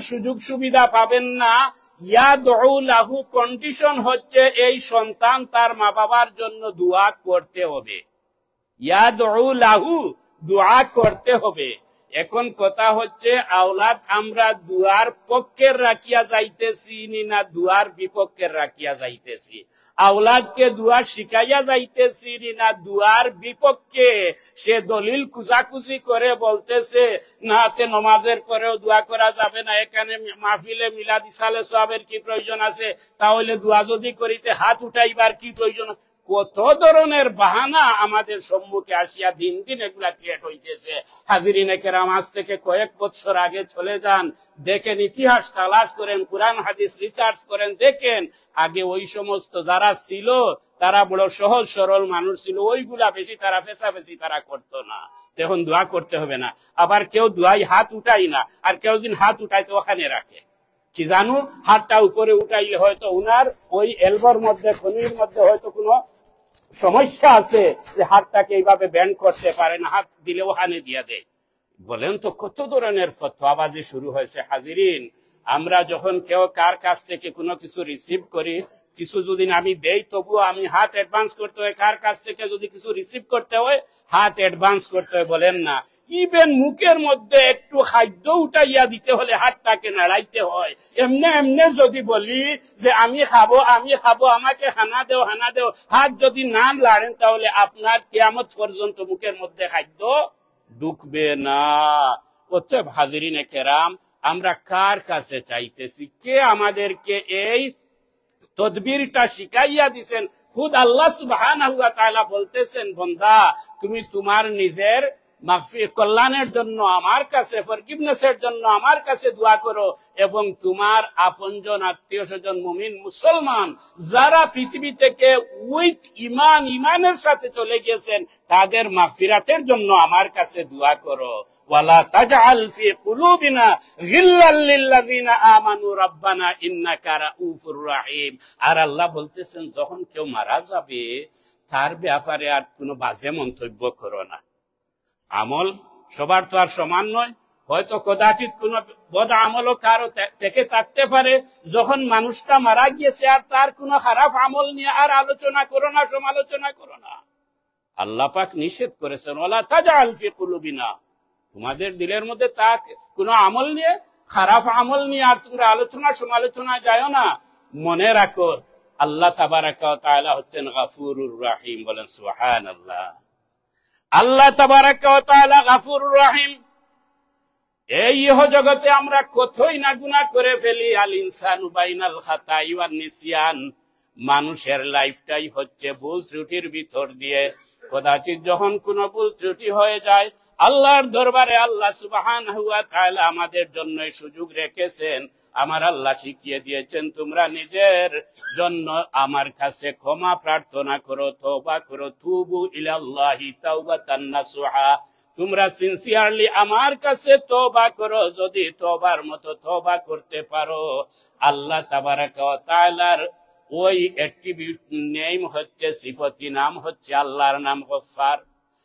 সুযোগ সুবিধা পাবেন না। ইয়াদউ লাহু কন্ডিশন হচ্ছে এই সন্তান তার মা বাবার জন্য দোয়া করতে হবে। ইয়াদউ লাহু, দোয়া করতে হবে। এখন কথা হচ্ছে আওলাদ আমরা দুয়ার পক্ষের রাখিয়া যাইতেছি না দুয়ার বিপক্ষের রাখিয়া যাইতেছি? আওলাদকে দুয়া শিখাইয়া যাইতেছি না দুয়ার বিপক্ষে? সে দলিল খুঁজাখুঁজি করে বলতেছে না নমাজের পরেও দোয়া করা যাবে না, এখানে মাহফিলে মিলাদ ইসালে সওয়াবের কি প্রয়োজন আছে? তাহলে দোয়া যদি করিতে হাত উঠাইবার কি প্রয়োজন? কত ধরনের বাহানা আমাদের সম্মুখে আসিয়া দিন দিন এগুলা ক্রিয়েট হইতেছে। হাজিরিনে কেরাম, আজ থেকে কয়েক বছর আগে চলে যান, দেখেন, ইতিহাস তালাশ করেন, কুরআন হাদিস রিসার্চ করেন, দেখেন আগে ওই সমস্ত যারা ছিল তারা বড় সহজ সরল মানুষ ছিল, ওইগুলা বেশি তারা পেশাপেশি তারা করতো না। এখন দোয়া করতে হবে না। আবার কেউ দোয়াই হাত উঠাই না, আর কেউ দিন হাত উঠাইতে ওখানে রাখে। কি জানো, হাতটা উপরে উঠাইলে হয়তো উনার ওই এলবোর মধ্যে খনির মধ্যে হয়তো কোনো সমস্যা আছে যে হাতটাকে এইভাবে ব্যান্ড করতে পারে না, হাত দিলে ওখানে দিয়ে দেয়। বলেন তো কত ধরনের ফতোয়াবাজি শুরু হয়েছে। হাজিরিন, আমরা যখন কেউ কার কাছ থেকে কোনো কিছু রিসিভ করি, কিছু যদি আমি দেই তবুও আমি হাত অ্যাডভান্স করতে হয়। কার কাছ থেকে যদি কিছু রিসিভ করতে হয় হাত অ্যাডভান্স করতে হয়, বলেন না? ইভেন মুখের মধ্যে একটু খাদ্য উঠাইয়া দিতে হলে হাতটাকে নাড়াইতে হয়। এমনে এমনে যদি বলি যে আমি খাবো আমি খাবো, আমাকে হানা দেও হানা দেও, হাত যদি না লাড়েন তাহলে আপনার কিয়ামত পর্যন্ত মুখের মধ্যে খাদ্য ঢুকবে না। অতএব হাজিরিনে কেরাম, আমরা কার কাছে চাইতেছি? কে আমাদেরকে এই তদবিরটা শিখাইয়া দিছেন? খুদ আল্লাহ সুবহানাহু ওয়া তাআলা বলতেছেন, বান্দা তুমি তোমার নিজের মাগফিরাত কল্যাণের জন্য আমার কাছে, ফরগিভনেসের জন্য আমার কাছে দোয়া করো, এবং তোমার আপনজন আত্মীয় স্বজন মুমিন মুসলমান যারা পৃথিবী থেকে উইথ ইমানের সাথে চলে গেছেন তাদের মাগফিরাতের জন্য আমার কাছে দোয়া করো। ওয়ালা তাজআল ফি কুলুবিনা গিল্লাল লিল্লাযিনা আমানু রাব্বানা ইন্নাকা রাউফুর রাহিম। আর আল্লাহ বলতেছেন, যখন কেউ মারা যাবে তার ব্যাপারে আর কোনো বাজে মন্তব্য করো না। আমল সবার তো আর সমান নয়, হয়তো কদাচিৎ কোন বদ আমলও কারো থেকে থাকতে পারে। যখন মানুষটা মারা গিয়েছে আর তার কোনো খারাপ আমল নিয়ে আর আলোচনা করো না, সমালোচনা করো না। আল্লাহ পাক নিষেধ করেছেন, ওয়ালা তাজআল ফি কুলুবিনা, তোমাদের দিলের মধ্যে তা কোনো আমল নিয়ে, খারাপ আমল নিয়ে আর তোমরা আলোচনা সমালোচনা যাও না। মনে রাখো আল্লাহ তাবারাকা ওয়া তাআলা হচ্ছেন গফুরুর রহিম। বলেন সুবহানাল্লাহ। আল্লাহ তাবারাকা ওয়া তাআলা গফুরুর রহিম। এই ইহ জগতে আমরা কতই না গুনাহ করে ফেলি। আল ইনসানু বাইনাল খাতাই ওয়ান নিসিয়ান, মানুষের লাইফটাই হচ্ছে ভুল ত্রুটির ভিতর দিয়ে। কদাচিৎ যখন কোনো ভুল ত্রুটি হয়ে যায়, আল্লাহর দরবারে আল্লাহ সুবহানাহু ওয়া তাআলা আমাদের জন্য সুযোগ রেখেছেন। আমার আল্লাহ শিখিয়ে দিয়েছেন, তোমরা নিজের জন্য আমার কাছে ক্ষমা প্রার্থনা করো, তওবা করো। তুবু ইলাল্লাহি তাওবাতান নাসুহা, তোমরা সিনসিয়ারলি আমার কাছে তওবা করো। যদি তওবার মতো তওবা করতে পারো, আল্লাহ তাবারাকা ওয়া তাআলার ওই অ্যাট্রিবিউট নেম হচ্ছে, সিফতি নাম হচ্ছে, আল্লাহর নাম গফফার,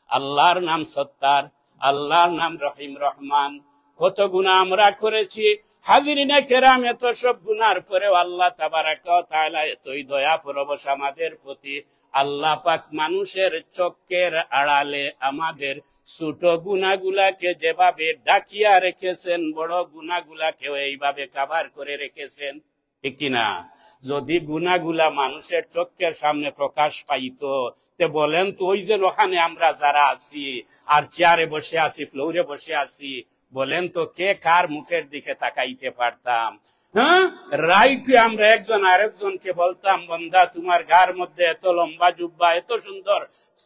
আল্লাহর নাম সত্তার, আল্লাহর নাম রহিম রহমান। কত গুনাহ আমরা করেছি হাজিরিনে কেরাম, এত সব গুনার পরেও আল্লাহ তাবারাকা ওয়া তাআলা এতই দয়া পরবশ আমাদের প্রতি। আল্লাহ পাক মানুষের চোখের আড়ালে আমাদের ছোট গুনাহগুলাকে যেভাবে ঢাকিয়া রেখেছেন, বড় গুনাহগুলাকেও এইভাবে কভার করে রেখেছেন, ঠিক কিনা? যদি গুনাহগুলা মানুষের চোখের সামনে প্রকাশ পাইতো, তে বলেন তো ওই যে ওখানে আমরা যারা আছি আর চেয়ারে বসে আছি, ফ্লোরে বসে আছি, বলেন তো কে কার মুখের দিকে তাকাইতে পারতাম? হ্যাঁ, রাইট আমরা একজন আরেকজনকে বলতাম, বন্দা তোমার গার মধ্যে এত লম্বা জুব্বা, এত সুন্দর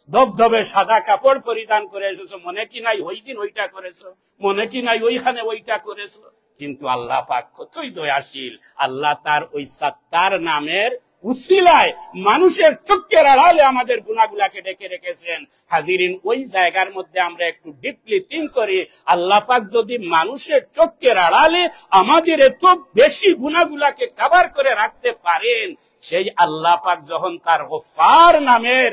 ধবধবে সাদা কাপড় পরিধান করে এসেছো, মনে কি নাই ওই দিন ওইটা করেছো, মনে কি নাই ওইখানে ওইটা করেছো। কিন্তু আল্লাহ পাক কতই দয়াশীল, আল্লাহ তার ওই সাত্তার নামের উসিলায় মানুষের চোখের আড়ালে আমাদের গুনাহগুলাকে ডেকে রেখেছেন। হাজিরিন, ওই জায়গার মধ্যে আমরা একটু ডিপলি থিঙ্ক করি, আল্লাহ পাক যদি মানুষের চোখের আড়ালে আমাদের এত বেশি গুনাহগুলাকে কভার করে রাখতে পারেন, সেই আল্লাহ পাক যখন তার গফফার নামের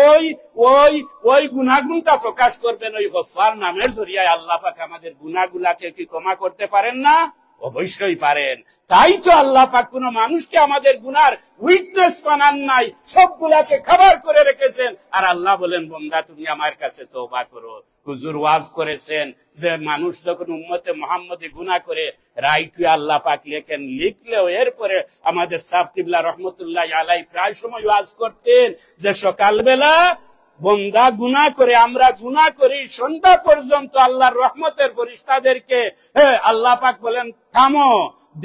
ওই ওই ওই গুনাহগুনটা প্রকাশ করবেন, ওই গফফার নামের জরিয়ায় আল্লাহ পাক আমাদের গুনাহগুলাকে কি ক্ষমা করতে পারেন না? অবশ্যই পারেন। তাই তো আল্লাহ পাক কোন মানুষকে আমাদের গুনার উইটনেস বানান নাই, সবগুলাকে খাবার করে রেখেছেন। আর আল্লাহ বলেন, বান্দা তুমি আমার কাছে তওবা করো। হুজুর ওয়াজ করেছেন যে মানুষ যখন উম্মতে মুহাম্মদী গুনাহ করে, রাইট আল্লাহ পাক লেখেন, লিখলেও এরপরে আমাদের সাহেব কিবলা রহমতুল্লাহ আলাইহি প্রায় সময় ওয়াজ করতেন যে সকালবেলা বন্দা গুনাহ করে, আমরা গুনাহ করি, সন্ধ্যা পর্যন্ত আল্লাহর রহমতের ফেরেশতাদেরকে আল্লাহ পাক বলেন থামো,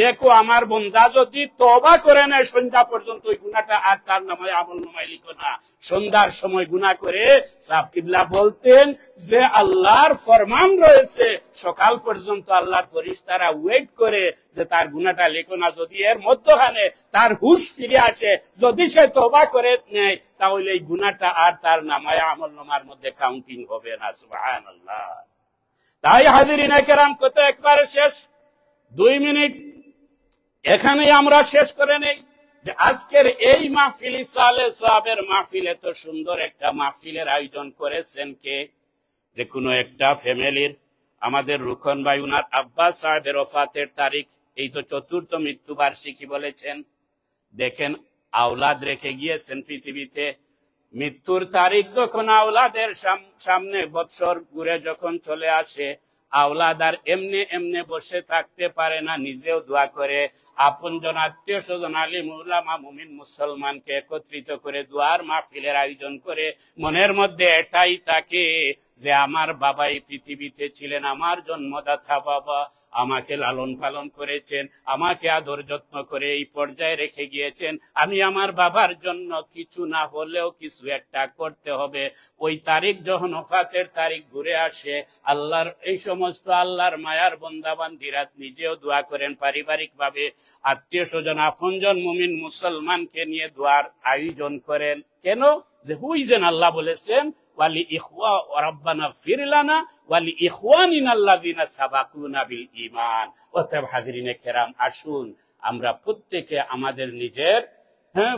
দেখো আমার বন্দা যদি তওবা করে নেয় সন্ধ্যা পর্যন্ত, ওই গুনাহটা আর তার নামে আমল নামায় লিখো না। সন্ধ্যার সময় গুনাহ করে সাহেব কিবলা বলতেন যে আল্লাহর ফরমান রয়েছে, সকাল পর্যন্ত আল্লাহর ফেরেশতারা ওয়েট করে যে তার গুনাহটা লেখো না, যদি এর মধ্যখানে তার হুঁশ ফিরে আসে, যদি সে তওবা করে নেয়, তাহলে এই গুনাহটা আর তার নামায় আমল নামার মধ্যে কাউন্টিং হবে না। সুবহানাল্লাহ। তাই হাজিরিনে কেরাম, কত একবারে শেষ 2 মিনিট এখানেই আমরা শেষ করে নেই যে আজকের এই মাহফিল ইসালে সাহাবের মাহফিল, এত সুন্দর একটা মাহফিলের আয়োজন করেছেন কে? যে কোনো একটা ফ্যামিলির, আমাদের রুকন ভাই উনার আব্বা সাহেবের ওফাতের তারিখ, এই তো 4th মৃত্যুবার্ষিকী বলেছেন। দেখেন, আওলাদ রেখে গিয়েছেন পৃথিবীতে, মৃত্যুর তারিখ যখন আওলাদের সামনে বৎসর ঘুরে যখন চলে আসে, আওলাদ আর এমনি এমনি বসে থাকতে পারে না, নিজেও দোয়া করে, আপনজন আত্মীয় স্বজন আলিম উলামা মুমিন মুসলমানকে একত্রিত করে দোয়ার মাহফিলের আয়োজন করে, মনের মধ্যে এটাই থাকে যে আমার বাবা এই পৃথিবীতে ছিলেন, আমার জন্মদাতা বাবা আমাকে লালন পালন করেছেন, আমাকে আদর যত্ন করে এই পর্যায়ে রেখে গিয়েছেন, আমি আমার বাবার জন্য কিছু না হলেও কিছু একটা করতে হবে। ওই তারিখ যখন ওফাতের তারিখ ঘুরে আসে, আল্লাহর এই সমস্ত আল্লাহর মায়ার বন্দাবান্দিরা নিজেও দোয়া করেন, পারিবারিক ভাবে আত্মীয় স্বজন আপনজন মুমিন মুসলমানকে নিয়ে দোয়ার আয়োজন করেন। কেন? যে হুইজেন আল্লাহ বলেছেন ওয়ালি ইখওয়া রাব্বানা ফির লানা ওয়ালি ইখওয়ানিনা আল্লাযিনা সাবাকুনা বিল ঈমান। অতএব হাজিরিনে কেরাম, আসুন আমরা প্রত্যেকে আমাদের নিজের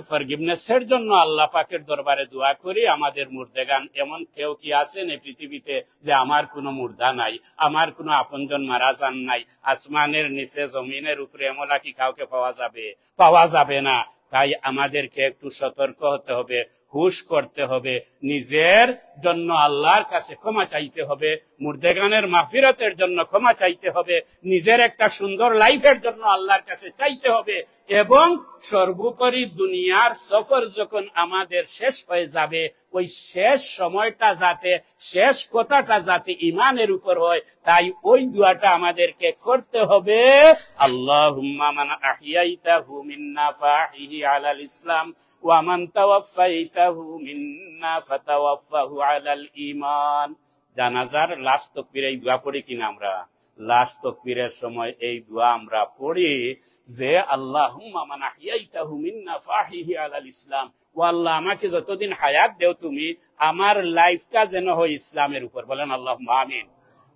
ফরগিভনেসের জন্য আল্লাহ পাকের দরবারে দোয়া করি। আমাদের মুর্দাগান, এমন কেউ কি আছেন এই পৃথিবীতে যে আমার কোনো মুর্দা নাই, আমার কোনো আপনজন মারা যান নাই? আসমানের নিচে জমিনের উপরে এমন কি কাউকে পাওয়া যাবে? পাওয়া যাবে না। তাই আমাদেরকে একটু সতর্ক হতে হবে, হুশ করতে হবে, নিজের জন্য আল্লাহর কাছে ক্ষমা চাইতে হবে, মুর্দাগানের মাগফিরাতের জন্য ক্ষমা চাইতে হবে, নিজের একটা সুন্দর লাইফের জন্য আল্লাহর কাছে চাইতে হবে, এবং সর্বোপরি দুনিয়ার সফর যখন আমাদের শেষ হয়ে যাবে, ওই শেষ সময়টা যাতে, শেষ কথাটা যাতে ঈমানের উপর হয়, তাই ওই দোয়াটা আমাদেরকে করতে হবে। আল্লাহুম্মা মান আহইয়াইতাহু মিন্না ফাহিহি আলাল ইসলাম ওয়া মান তাওয়াফাইতাহু মিন্না ফাতাওয়াফাহু আলাল ঈমান। জানাজার লাস্ট তাকবীরে এই দোয়া পড়ি কিনা আমরা? লাস্ট তাকবীরের সময় এই দোয়া আমরা পড়ি যে আল্লাহুম্মা মান আহইয়াইতাহু মিন্না ফাহিহি আলাল ইসলাম, ও আল্লাহ আমাকে যতদিন হায়াত দেও তুমি, আমার লাইফটা যেন হয় ইসলামের উপর। বলেন আল্লাহুম্মা আমিন।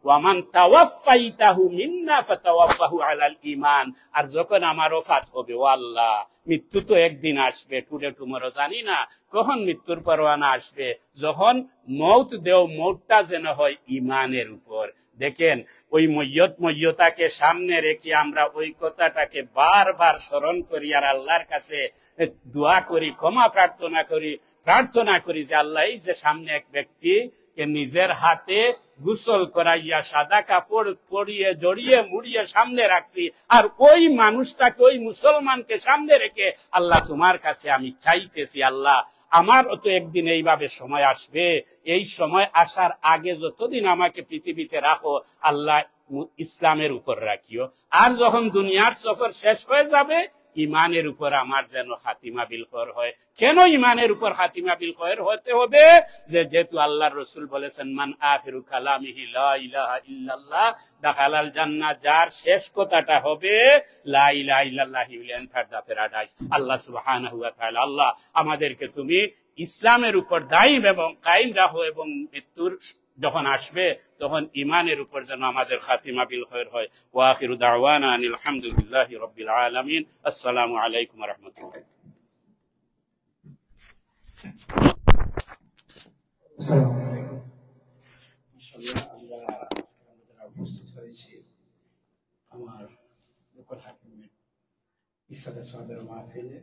ওয়ামান তাওয়াফাইতাহু মিন্না ফাতাওয়াফাহু আলাল ঈমান। আর যখন আমার ওফাত হবে, ও আল্লাহ মৃত্যু তো একদিন আসবে, টুডে টুমরো, জানি না কখন মৃত্যুর পরওয়ানা আসবে, যখন মৌত দেও, মৌতটা যেন হয় ঈমানের উপর। দেখেন, ওই ময়্যতাকে সামনে রেখে আমরা ওই কথাটাকে বারবার স্মরণ করি আর আল্লাহর কাছে দোয়া করি, ক্ষমা প্রার্থনা করি যে আল্লাহ, এই যে সামনে এক ব্যক্তিকে নিজের হাতে গোসল করাইয়া সাদা কাপড় পরিয়ে জড়িয়ে মুড়িয়ে সামনে রাখছি, আর ওই মানুষটাকে, ওই মুসলমানকে সামনে রেখে আল্লাহ তোমার কাছে আমি চাইতেছি, আল্লাহ আমার তো একদিন এইভাবে সময় আসবে, এই সময় আসার আগে যতদিন আমাকে পৃথিবীতে রাখো, আল্লাহ ইসলামের উপর রাখিও। আর যখন দুনিয়ার সফর শেষ হয়ে যাবে, ইমানের উপর আমার যেন খাতিমা বিল খৈর হয়। কেন ইমানের উপর খাতিমা বিল খৈর হতে হবে? যেহেতু আল্লাহর রাসূল বলেছেন, মান আখিরু কালামিহি লা ইলাহা ইল্লাল্লাহ দাখালাল জান্নাহ, যার শেষ কথাটা হবে লা ইলাহা ইল্লাল্লাহ he will enter the paradise. আল্লাহ সুবহানাহু ওয়া তাআলা, আল্লাহ আমাদেরকে তুমি ইসলামের উপর দায়ী এবং কায়েম রাখো, এবং মৃত্যুর যখন আসবে তখন ইমানের উপর যেন আমাদের খাতিমা বিল খৈর হয়। ওয়া আখিরু দাওয়ানা আনিল হামদুলিল্লাহি রাব্বিল আলামিন। আসসালামু আলাইকুম ওয়া রাহমাতুল্লাহ। আসসালামু আলাইকুম। মাশাআল্লাহ, আমরা যারা উপস্থিত হয়েছি আমার লোকাল হাকিমের ইসলামের সাহাবের মাহফিলে,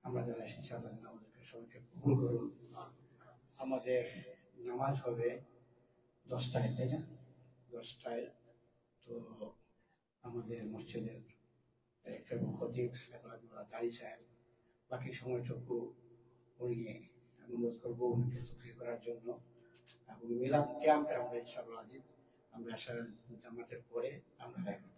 আমরা যারা এসেছি আল্লাহ আমাদেরকে সবাইকে কবুল করুন। আমাদের নামাজ হবে 10টায়, তাই না? 10টায়। তো আমাদের মসজিদের একটা খতিব দাঁড়িয়ে সাহেব বাকি সময়টুকু উনি অনুরোধ করবো উনিকে চুক্তি করার জন্য, এবং মিলাদ ক্যাম্পে আমরা ইনশাআল্লাহ আজিজ আমরা আসার জামাতের পরে আমরা রাখবো।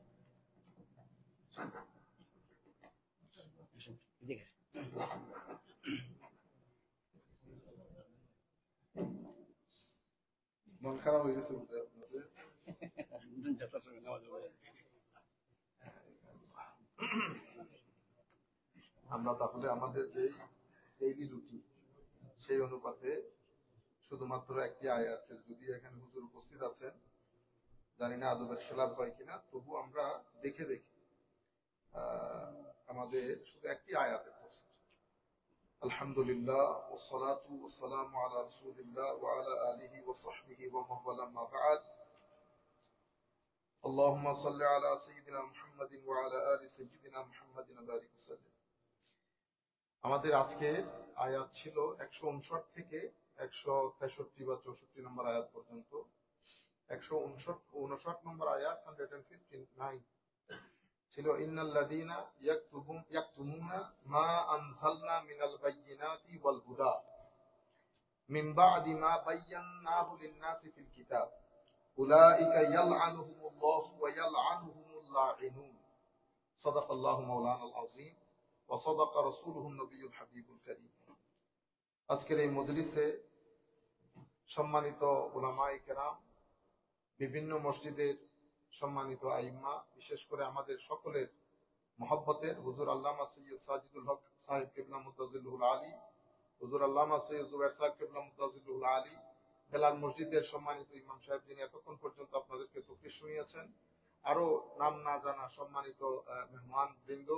মন খারাপ হয়ে গেছে আপনাদের? আমরা তাহলে আমাদের যে ডেইলি রুটিন সেই অনুপাতে শুধুমাত্র একটি আয়াতের, যদি এখানে হুজুর উপস্থিত আছেন, জানি না আদবের খেলাফ হয় কিনা, তবু আমরা দেখে দেখে আমাদের শুধু একটি আয়াতের তফসির। আলহামদুলিল্লাহ ওয়াসসালাতু ওয়াসসালামু আলা রাসূলিল্লাহ ওয়া আলা আলিহি ওয়া সাহবিহি ওয়া মান ওয়ালা, মা বা'দ। আল্লাহুম্মা সাল্লি আলা সাইয়্যিদিনা মুহাম্মাদিন ওয়া আলা আলি সাইয়্যিদিনা মুহাম্মাদিন ওয়া বারিক ওয়াসাল্লিম। আমাদের আজকের আয়াত ছিল 159 থেকে 163 বা 64 নম্বর আয়াত পর্যন্ত। 159 নম্বর আয়াত 159 ছিল, ইন্নাল্লাযীনা ইয়াকতুমুনা মা আনজালনা মিনাল বায়্যিনাতি ওয়াল হুদা মিন বা'দি মা বায়্যানাহু লিন-নাসি ফিল কিতাব উলাইকা ইয়ালআনুহুমুল্লাহু ওয়া ইয়ালআনুহুমুল লাঈনুন। সাদাকাল্লাহু মাওলানাল আযীম ওয়া সাদাকা রাসূলুহুন নবিয়্যুল হাবিবুল কারীম। আজকের এই মজলিসে সম্মানিত উলামায়ে কেরাম, বিভিন্ন মসজিদের সম্মানিত আইম্মা, বিশেষ করে আমাদের সকলের মহব্বতের হুজুর আল্লামা সৈয়দ সাজিদুল হক সাহেব কিবলা মুতাজিল্লুহুল আলী, হুজুর আল্লামা সৈয়দ জুবায়ের সাহেব কিবলা মুতাজিল্লুহুল আলী, বেলাল মসজিদের সম্মানিত ইমাম সাহেব, যিনি এতক্ষণ পর্যন্ত আপনাদেরকে তকরির শুনিয়েছেন, আরো নাম না জানা সম্মানিত মেহমান বৃন্দ,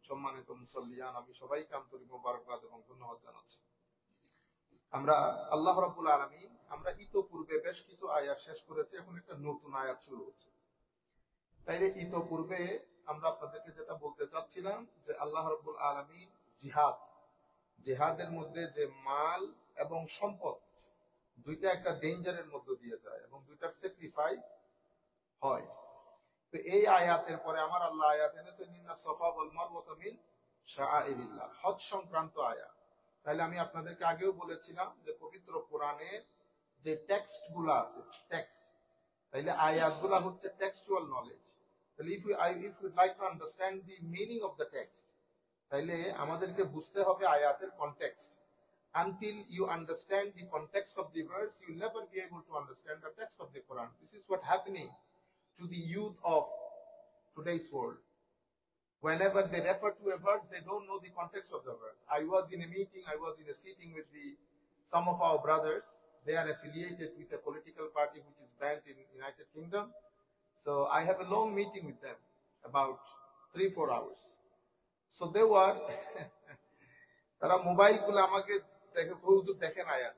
সম্মানিত মুসল্লিয়ান, আমি সবাইকে আন্তরিক মোবারকবাদ এবং ধন্যবাদ জানাচ্ছি। আমরা আল্লাহ রাব্বুল আলামিন, আমরা ইতোপূর্বে বেশ কিছু আয়াত শেষ করেছি, এখন একটা নতুন আয়াত শুরু হচ্ছে। তাইলে ইতোপূর্বে আমরা আপনাদেরকে যেটা বলতে চাচ্ছিলাম যে আল্লাহ রাব্বুল আলামিন জিহাদের মধ্যে যে মাল এবং সম্পদ দুইটা একটা ডেঞ্জারের মধ্যে দিয়ে যায় এবং দুইটার স্যাক্রিফাইস হয়। তো এই আয়াতের পরে আমার আল্লাহ আয়াত এনেছেন, ইন্না সাফা ওয়াল মারওয়াতা মিন শাআইরিল্লাহ, হজ সংক্রান্ত আয়াত। তাহলে আমি আপনাদেরকে আগেও বলেছিলাম যে পবিত্র কোরআনে যে টেক্সট গুলো আছে, টেক্সট, তাইলে আয়াতগুলো হচ্ছে টেক্সচুয়াল নলেজ। তাহলে if you like to understand the meaning of the text, তাইলে আমাদেরকে বুঝতে হবে আয়াতের context. Until you understand the context of the verse, you will never be able to understand the text of the Quran. This is what happening to the youth of today's world. Whenever they refer to a verse, they don't know the context of the verse. I was in a meeting, I was in a sitting with some of our brothers. They are affiliated with a political party which is banned in United Kingdom. So I have a long meeting with them, about 3-4 hours. So they were তারা মোবাইল গুলো আমাকে দেখেন আয়াত,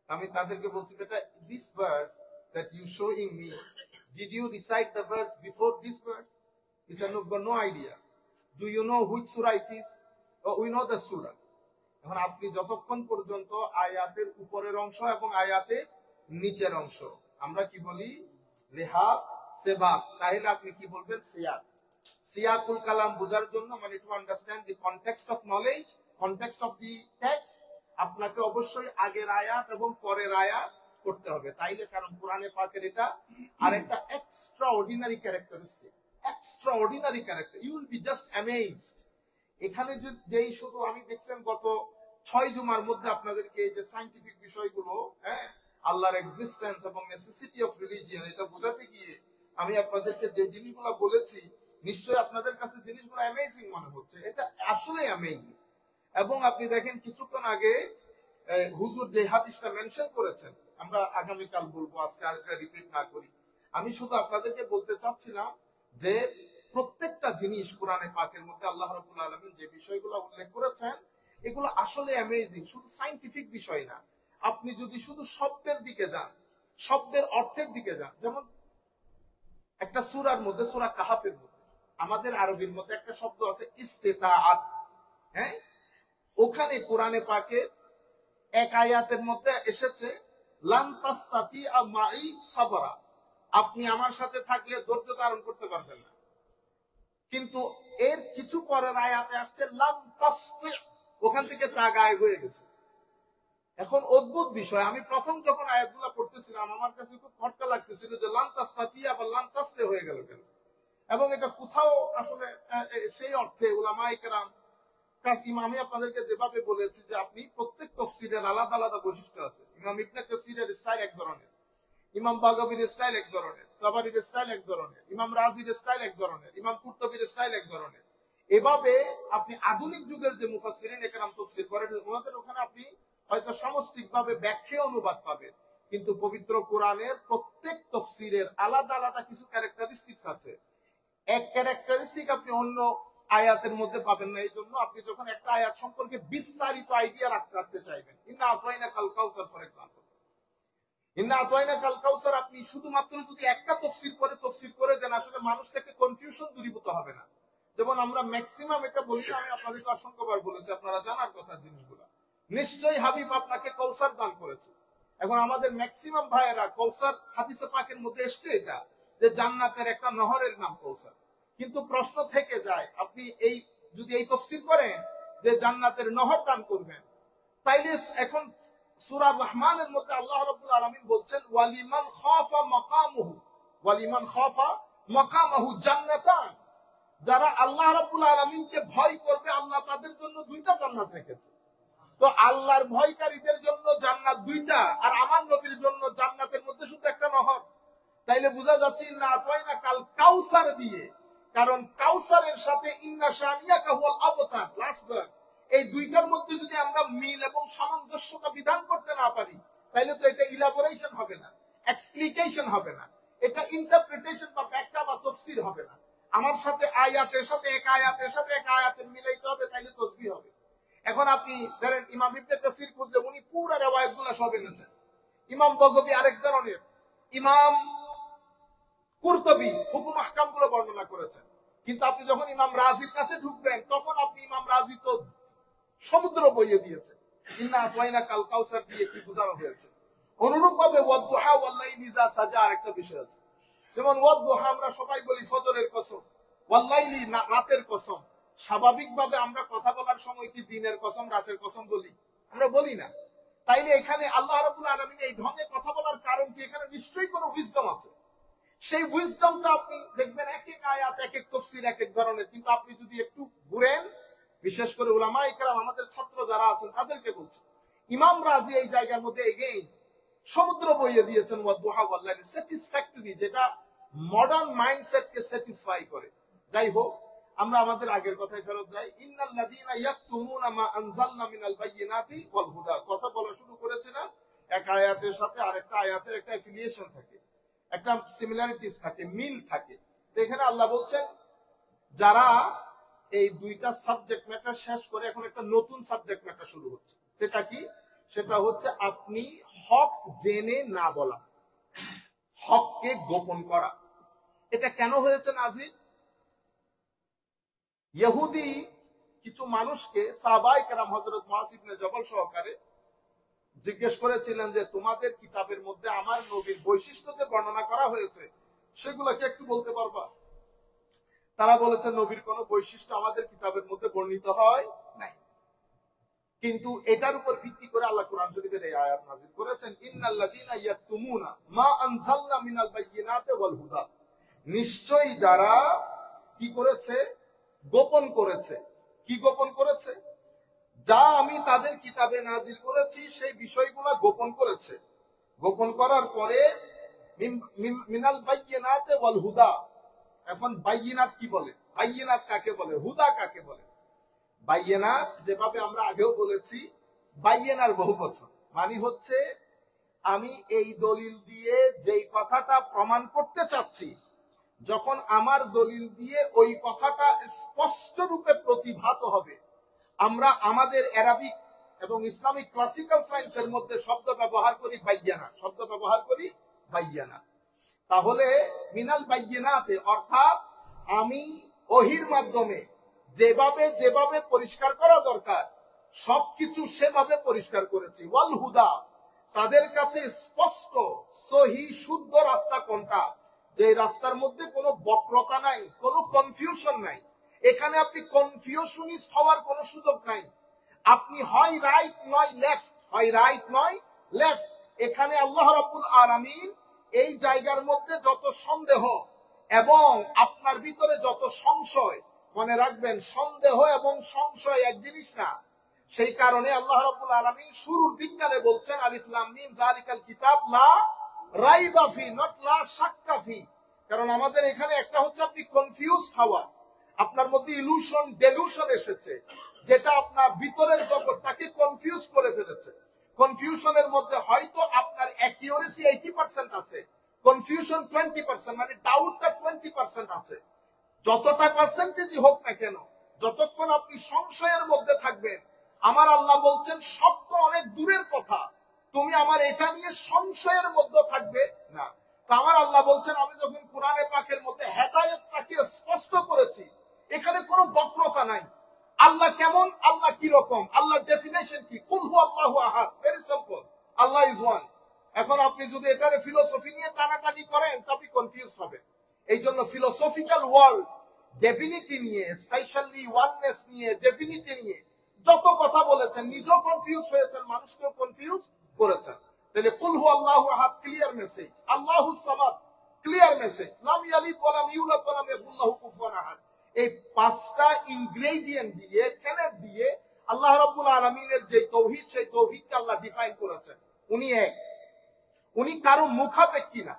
আমি তাদেরকে বলছি, বেটা, this verse that you showing me, did you recite the verse before this verse? He said, no, got no idea. Do you know which surah it is? Oh, we know the surah. এখন আপনি যতক্ষণ পর্যন্ত আয়াতের উপরের অংশ এবং আয়াতের নিচের অংশ, আমরা কি বলি লেহা সেবাক, তাহলে আপনি কি বলবেন সিয়াক। সিয়াকুল কালাম বোঝার জন্য, মানে to understand the context of knowledge, context of the text, আপনাকে অবশ্যই আগের আয়াত এবং পরের আয়াত করতে হবে তাইলে, কারণ কোরআনে পাকের এটা আরেকটা extraordinary characteristic, extraordinary character, you will be just amazed. এখানে যেই শুধু আমি দেখছেন গত 6 জুমার মধ্যে আপনাদেরকে এই যে সায়েন্টিফিক বিষয়গুলো, হ্যাঁ, আল্লাহর এক্সিস্টেন্স এবং নেসেসিটি অফ রিলিজিয়ন, এটা বোঝাতে গিয়ে আমি আপনাদেরকে যে জিনিসগুলো বলেছি, নিশ্চয়ই আপনাদের কাছে জিনিসগুলো অ্যামেজিং মনে হচ্ছে। এটা আসলে অ্যামেজিং। এবং আপনি দেখেন কিছুক্ষণ আগে হুজুর যে হাদিসটা মেনশন করেছেন, আমরা আগামীকাল বলবো, আজকে আরেকটা রিপিট না করি। আমি শুধু আপনাদেরকে বলতে চাচ্ছিলাম যে প্রত্যেকটা জিনিস কোরআনে পাকের মধ্যে আল্লাহ রাব্বুল আলামিন যে বিষয়গুলো উল্লেখ করেছেন, এগুলো আসলে অ্যামেজিং। শুধু সায়েন্টিফিক বিষয় না, আপনি যদি শুধু শব্দের দিকে যান, শব্দের অর্থের দিকে যান, যেমন একটা সূরার মধ্যে, সূরা কাহাফের মধ্যে আমাদের আরবির মধ্যে একটা শব্দ আছে ইস্তিতাআত, হ্যাঁ, ওখানে কোরআনে পাকে এক আয়াতের মধ্যে এসেছে লান তাস্তাতিআ মাই সাবরা, আপনি আমার সাথে থাকলে ধৈর্য ধারণ করতে পারবেন না। কিন্তু এর কিছু পরের আয়াতে আসছে লাম তাস্তি, ওখান থেকে তা গায়েব হয়ে গেছে। এখন অদ্ভুত বিষয়, আমি প্রথম যখন আয়াতগুলো পড়তেছিলাম আমার কাছে খুব খটকা লাগতেছিল যে লান তাস্তাতি আবার লান তাস্তে হয়ে গেল কেন, এবং এটা কোথাও আসলে সেই অর্থে উলামায়ে কেরাম, আমি আপনাদেরকে যেভাবে বলেছি যে আপনি প্রত্যেক তাফসীরের আলাদা আলাদা বৈশিষ্ট্য আছে। ইমাম ইবনে কাসীরের স্টাইল এক ধরনের, ইমাম বাগাবীর স্টাইল এক ধরনের, তাবারীর স্টাইল এক ধরনের, ইমাম রাজির স্টাইল এক ধরনের, ইমাম কুরতুবীর স্টাইল এক ধরনের। এভাবে আপনি আধুনিক যুগের যে মুফাসসিরিন একরাম তাফসীর করেন, ওনাদের ওখানে আপনি হয়তো সামষ্টিকভাবে ব্যাখ্যা অনুবাদ পাবেন, কিন্তু পবিত্র কোরআনের প্রত্যেক তাফসীরের আলাদা আলাদা কিছু ক্যারেক্টারিস্টিক্স আছে। এক ক্যারেক্টারিস্টিক আপনি অন্য আয়াতের মধ্যে পাবেন না। এই জন্য আপনি যখন একটা আয়াত সম্পর্কে বিস্তারিত আইডিয়া রাখতে চাইবেন, ইন্না আতাইনা কাল কাউসার ফর এক্সাম্পল, ইন্না আতাইনা কাল কাউসার আপনি শুধুমাত্র যদি একটা তাফসীর করে দেন, আসলে মানুষ থেকে কনফিউশন দূরীভূত হবে না। যেমন আমরা ম্যাক্সিমাম এটা বলি, আমি আপনাদেরকে অসংখ্যবার বলেছি, আপনারা জানার কথা জিনিসগুলো। নিশ্চয়ই হাবিব আপনাকে কৌসার দান করেছে। এখন আমাদের ম্যাক্সিমাম ভাইয়েরা কৌসার, হাদিসে পাকের মধ্যে এসছে এটা যে জান্নাতের একটা নহরের নাম কৌসার, কিন্তু প্রশ্ন থেকে যায়, আপনি এই যদি এই তাফসীর করেন যে জান্নাতের নহর দান করবেন, তাইলে এখন সূরা রহমানের মধ্যে আল্লাহ রাব্বুল আলামিন বলছেন ওয়ালিমান খাফা মাকামুহু, ওয়ালিমান খাফা মাকামুহু জান্নাতান, যারা আল্লাহ রাব্বুল আলামিনকে ভয় করবে আল্লাহ তাদের জন্য 2টা জান্নাত রেখেছে। তো আল্লাহর ভয়কারীদের জন্য জান্নাত 2টা, আর আমার নবীর জন্য জান্নাতের মধ্যে শুধু একটা নহর। তাইলে বোঝা যাচ্ছে না আতাইনা কাল কাউসার দিয়ে, কারণ কাউসারের সাথে ইন্না শানিয়াকা হুয়াল আবতার, লাস্ট ভার্স, এই 2টার মধ্যে যদি আমরা মিল এবং সামঞ্জস্যতা বিধান করতে না পারি, তাইলে তো এটা ইলাবোরেশন হবে না, এক্সপ্লিকেশন হবে না, এটা ইন্টারপ্রিটেশন বা ব্যাখ্যা বা তাফসীর হবে না। আমার সাথে আয়াতের সাথে এক আয়াতের মিলাইতে হবে, তাইলে তাসবিহ হবে। এখন আপনি ধরেন ইমাম ইবনে কাসীর খুঁজলে উনি পুরো রিওয়ায়াতগুলো সব এনেছেন, ইমাম বাগাবী আরেক ধরনের, ইমাম কুরতুবী হুকুম আহকামগুলো বর্ণনা করেছেন। কিন্তু আপনি যখন ইমাম রাজির কাছে ঢুকবেন, তখন আপনি ইমাম রাজি তো সমুদ্র বইয়ে দিয়েছে, ইন্না আতাইনা কাল কাউসার দিয়ে কি বোঝানো হয়েছে। অনুরূপভাবে ওয়াদুহা ওয়াল্লাইলি ইযা সাজা আরেকটা বিষয় আছে। যেমন ওয়াদুহা আমরা সবাই বলি ফজরের কসম, ওয়াল্লাইলি রাতের কসম। স্বাভাবিকভাবে আমরা কথা বলার সময় কি দিনের কসম রাতের কসম বলি? আমরা বলি না। তাইলে এখানে আল্লাহ রাব্বুল আলামিন এই ঢঙে কথা বলার কারণ কি? এখানে নিশ্চয়ই কোনো উইজডম আছে। সেই উইজডমটা আপনি দেখবেন এক এক আয়াত, এক এক তাফসীর এক এক ধরনের। কিন্তু আপনি যদি একটু ঘুরেন, বিশেষ করে উলামায়ে কেরাম, আমাদের ছাত্র যারা আছেন তাদেরকে বলছি, ইমাম রাজি এই জায়গার মধ্যে এগেইন সমুদ্র বইয়ে দিয়েছেন ওয়াদুহা ওয়াল্লাইলি, স্যাটিসফ্যাক্টরি, যেটা মডার্ন মাইন্ডসেটকে স্যাটিসফাই করে। যাই হোক, আমরা আমাদের আগের কথায় ফেরত যাই। ইন্নাল্লাযীনা ইয়াকতুমুনা মা আনজালনা মিনাল বায়্যিনাতি ওয়াল হুদা, কথা বলা শুরু করেছিলাম, এক আয়াতের সাথে আরেকটা আয়াতের একটা অ্যাফিলিয়েশন থাকে, একটা সিমিলারিটিস থাকে, মিল থাকে। তো এখানে আল্লাহ বলছেন যারা এই 2টা সাবজেক্ট ম্যাটার শেষ করে এখন একটা নতুন সাবজেক্ট ম্যাটার শুরু হচ্ছে। সেটা কি? সেটা হচ্ছে আপনি হক জেনে না বলা, হককে গোপন করা। এটা কেন হয়েছে নাজিল? ইহুদি কিছু মানুষকে সাহাবায়ে কেরাম হযরত মুআয ইবনে জবল সহকারে জিজ্ঞেস করেছিলেন যে তোমাদের কিতাবের মধ্যে আমার নবীর বৈশিষ্ট্য যে বর্ণনা করা হয়েছে সেগুলো কি একটু বলতে পারবা? তারা বলেছে নবীর কোন বৈশিষ্ট্য আমাদের কিতাবের মধ্যে বর্ণিত হয় নাই। কিন্তু এটার উপর ভিত্তি করে আল্লাহ কোরআন শরীফের এই আয়াত নাযিল করেছেন, ইন্নাল্লাযীনা ইয়াকতুমুনা মা আনজালনা মিনাল বায়্যিনাতি ওয়াল হুদা। নিশ্চয়ই যারা কি করেছে, গোপন করেছে। কি গোপন করেছে? যা আমি তাদের কিতাবে নাজিল করেছি সেই বিষয়গুলো গোপন করেছে। গোপন করার পরে মিনাল বায়্যিনাতি ওয়াল হুদা। এখন বায়্যিনাত কি বলে, বায়্যিনাত কাকে বলে, হুদা কাকে বলে? বায়্যিনাত যেভাবে আমরা আগেও বলেছি, বায়্যিনার বহুবচন মানে হচ্ছে আমি এই দলিল দিয়ে যেই কথাটা প্রমাণ করতে চাচ্ছি, যখন আমার দলিল দিয়ে ওই কথাটা স্পষ্ট রূপে প্রতিভাত হবে, আমরা আমাদের অ্যারাবিক এবং ইসলামিক ক্লাসিক্যাল সায়েন্সের মধ্যে শব্দ ব্যবহার করি বায়্যানা, শব্দ ব্যবহার করি বায়্যানা। তাহলে মিনাল বায়্যিনাতে অর্থাৎ আমি ওহীর মাধ্যমে যেভাবে যেভাবে পরিষ্কার করা দরকার সবকিছু সেভাবে পরিষ্কার করেছি। ওয়াল হুদা, তাদের কাছে স্পষ্ট সহি শুদ্ধ রাস্তা কোনটা, যে রাস্তার মধ্যে কোনো বক্রতা নাই, কোনো কনফিউশন নাই। এখানে আপনি কনফিউশনিস্ট হওয়ার কোনো সুযোগ নাই। আপনি হয় রাইট নয় লেফট, হয় রাইট নয় লেফট। এখানে আল্লাহ রাব্বুল আলামিন এই জায়গার মধ্যে যত সন্দেহ এবং আপনার ভিতরে যত সংশয়, মনে রাখবেন সন্দেহ এবং সংশয় এক জিনিস না। সেই কারণে আল্লাহ রাব্বুল আলামিন শুরুর দিককারে বলছেন আলিফ লাম মিম যালিকাল কিতাব লা রাইবা ফি, নট লা শাক্কা ফি। কারণ আমাদের এখানে একটা হচ্ছে আপনি কনফিউজড হওয়া, আপনার মধ্যে ইলুশন ডেলুশন এসেছে, যেটা আপনার ভিতরের জগৎটাকে কনফিউজ করে ফেলেছে। কনফিউশনের মধ্যে হয়তো আপনার অ্যাকিউরেসি 80% আছে, কনফিউশন 20%, মানে ডাউটটা 20% আছে। যতটা পার্সেন্টেজই হোক না কেন, যতক্ষণ আপনি সংশয়ের মধ্যে থাকবেন, আমার আল্লাহ বলছেন সব তো অনেক দূরের কথা, তুমি আমার এটা নিয়ে সংশয়ের মধ্যে থাকবে না। তো আমার আল্লাহ বলছেন আমি যখন কোরআনে পাকের মধ্যে হেদায়েতটাকে স্পষ্ট করেছি, এখানে কোনো বক্রতা নাই। আল্লাহ কেমন, আল্লাহ কি রকম, আল্লাহর ডেফিনেশন কি, কুল হু আল্লাহু আহাদ, ভেরি সিম্পল, আল্লাহ ইজ ওয়ান। এখন আপনি যদি এটারে ফিলোসফি নিয়ে টানাটানি করেন তবে কনফিউজ হবেন। এই জন্য ফিলোসফিক্যাল ওয়ার্ল্ড ডেফিনিটি নিয়ে, স্পেশালি ওয়াননেস নিয়ে, ডেফিনিটি নিয়ে যত কথা বলেছেন, নিজেও কনফিউজ হয়েছেন, মানুষকেও কনফিউজ করেছেন। তাহলে কুল হু আল্লাহু আহাদ ক্লিয়ার মেসেজ, আল্লাহুস সামাদ ক্লিয়ার মেসেজ, লাম ইয়ালিদ ওয়া লাম ইউলাদ ওয়া লাম ইয়াকুল লাহু কুফুয়ান আহাদ। এই পাঁচটা ইনগ্রেডিয়েন্ট দিয়ে, টেনেট দিয়ে আল্লাহ রাব্বুল আলামিনের যে তৌহিদ, সেই তৌহিদকে আল্লাহ ডিফাইন করেছেন। উনি এক, উনি কারো মুখাপেক্ষী না,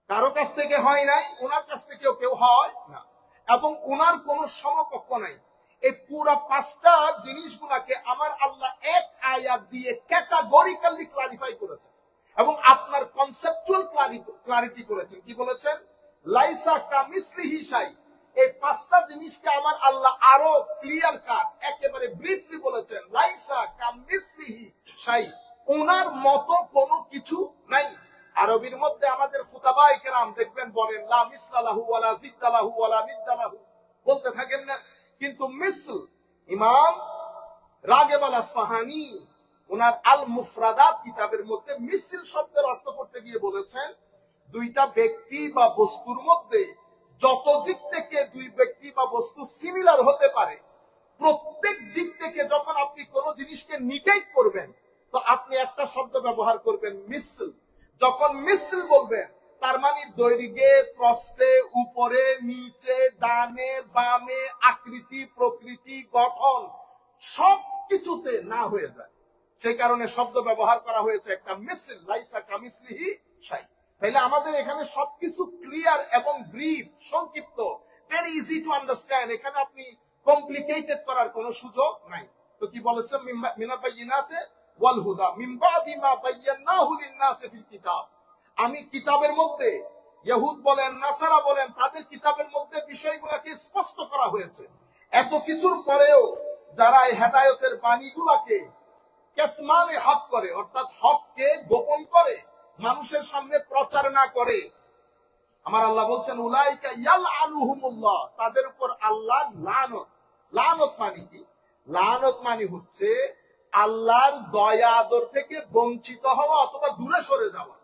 কারো কাছ থেকে হয় নাই, ওনার কাছ থেকেও কেউ হয় না, এবং ওনার কোনো সমকক্ষ নাই। এই পুরা পাঁচটা জিনিসগুলাকে আমার আল্লাহ এক আয়াত দিয়ে ক্যাটাগরিক্যালি ক্লারিফাই করেছেন এবং আপনার কনসেপচুয়াল ক্লারিটি করেছেন। কি বলেছেন? লাইসা কামিসলিহি শাই। এই পাঁচটা জিনিসকে আমার আল্লাহ আরো ক্লিয়ার কাট একেবারে ব্রিফলি বলেছেন, লাইসা কামিসলিহি শাই, ওনার মতো কোনো কিছু নাই। আরবির মধ্যে আমাদের ফুতাবায়ে কেরাম দেখবেন বলেন লা মিসলাহু ওয়ালা যিদ্দালাহু ওয়ালা নিদ্দালাহু, বলতে থাকেন না। কিন্তু মিসল, ইমাম রাগিব আল আসফাহানি ওনার আল মুফরাদাত কিতাবের মধ্যে মিসল শব্দের অর্থ করতে গিয়ে বলেছেন, দুইটা ব্যক্তি বা বস্তুর মধ্যে যত দিক থেকে দুই ব্যক্তি বা বস্তু সিমিলার হতে পারে, প্রত্যেক দিক থেকে যখন আপনি কোন জিনিসকে নিগেট করবেন, তো আপনি একটা শব্দ ব্যবহার করবেন মিসল। যখন মিসল বলবেন, তার মানে দৈর্ঘ্যে, প্রস্থে, উপরে, নিচে, ডানে, বামে, আকৃতি, প্রকৃতি, গঠন সবকিছুতে না হয়ে যায়। সেই কারণে শব্দ ব্যবহার করা হয়েছে একটা মিসল, লাইসা কামিসলিহি শাই। তাইলে আমাদের এখানে সবকিছু ক্লিয়ার এবং ব্রিফ, সংক্ষিপ্ত, ভেরি ইজি টু আন্ডারস্ট্যান্ড। এখানে আপনি কমপ্লিকেটেড করার কোনো সুযোগ নাই। তো কি বলেছেন? মিনাল বায়্যিনাতি ওয়াল হুদা মিন বাদি মা বায়্যানাহু লিন-নাসি ফিল কিতাব। আমি কিতাবের মধ্যে, ইহুদ বলেন, নাসারা বলেন, তাদের কিতাবের মধ্যে বিষয়গুলোকে স্পষ্ট করা হয়েছে। এত কিছুর পরেও যারা এই হেদায়েতের বাণীগুলোকে কেতমানে হক করে, অর্থাৎ হককে গোপন করে, মানুষের সামনে প্রচার না করে, আমার আল্লাহ বলছেন উলাইকা ইয়ালআনুহুমুল্লাহ, তাদের উপর আল্লাহ লানত। লানত মানে কি? লানত মানে হচ্ছে আল্লাহর দয়া আদর থেকে বঞ্চিত হওয়া অথবা দূরে সরে যাওয়া।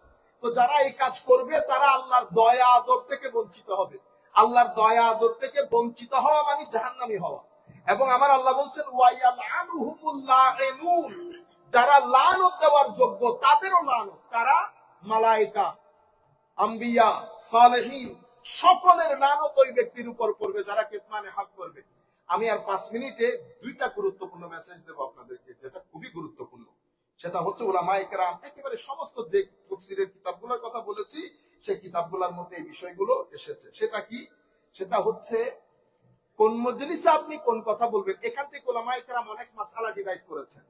তো যারা এই কাজ করবে তারা আল্লাহর দয়া আদর থেকে বঞ্চিত হবে। আল্লাহর দয়া আদর থেকে বঞ্চিত হওয়া মানে জাহান্নামী হওয়া। এবং আমার আল্লাহ বলছেন ওয়ায়ালআনুহুমুল লাঈনুন, যারা লানত দেওয়ার যোগ্য তাদেরও লানত। কারা? মালায়েকা, আম্বিয়া, সালেহীন, সকলের লানত ওই ব্যক্তির উপর পড়বে যারা কিতমানে হক করবে। আমি আর 5 মিনিটে 2টা গুরুত্বপূর্ণ মেসেজ দেব আপনাদেরকে, যেটা খুবই গুরুত্বপূর্ণ। সেটা হচ্ছে উলামায়ে কেরাম একেবারে সমস্ত যে তাফসীরের কিতাবগুলোর কথা বলেছি সেই কিতাবগুলোর মধ্যে এই বিষয়গুলো এসেছে। সেটা কি? সেটা হচ্ছে কোন মজলিসে আপনি কোন কথা বলবেন। এখান থেকে উলামায়ে কেরাম অনেক মাসআলা ডিরাইভ করেছেন।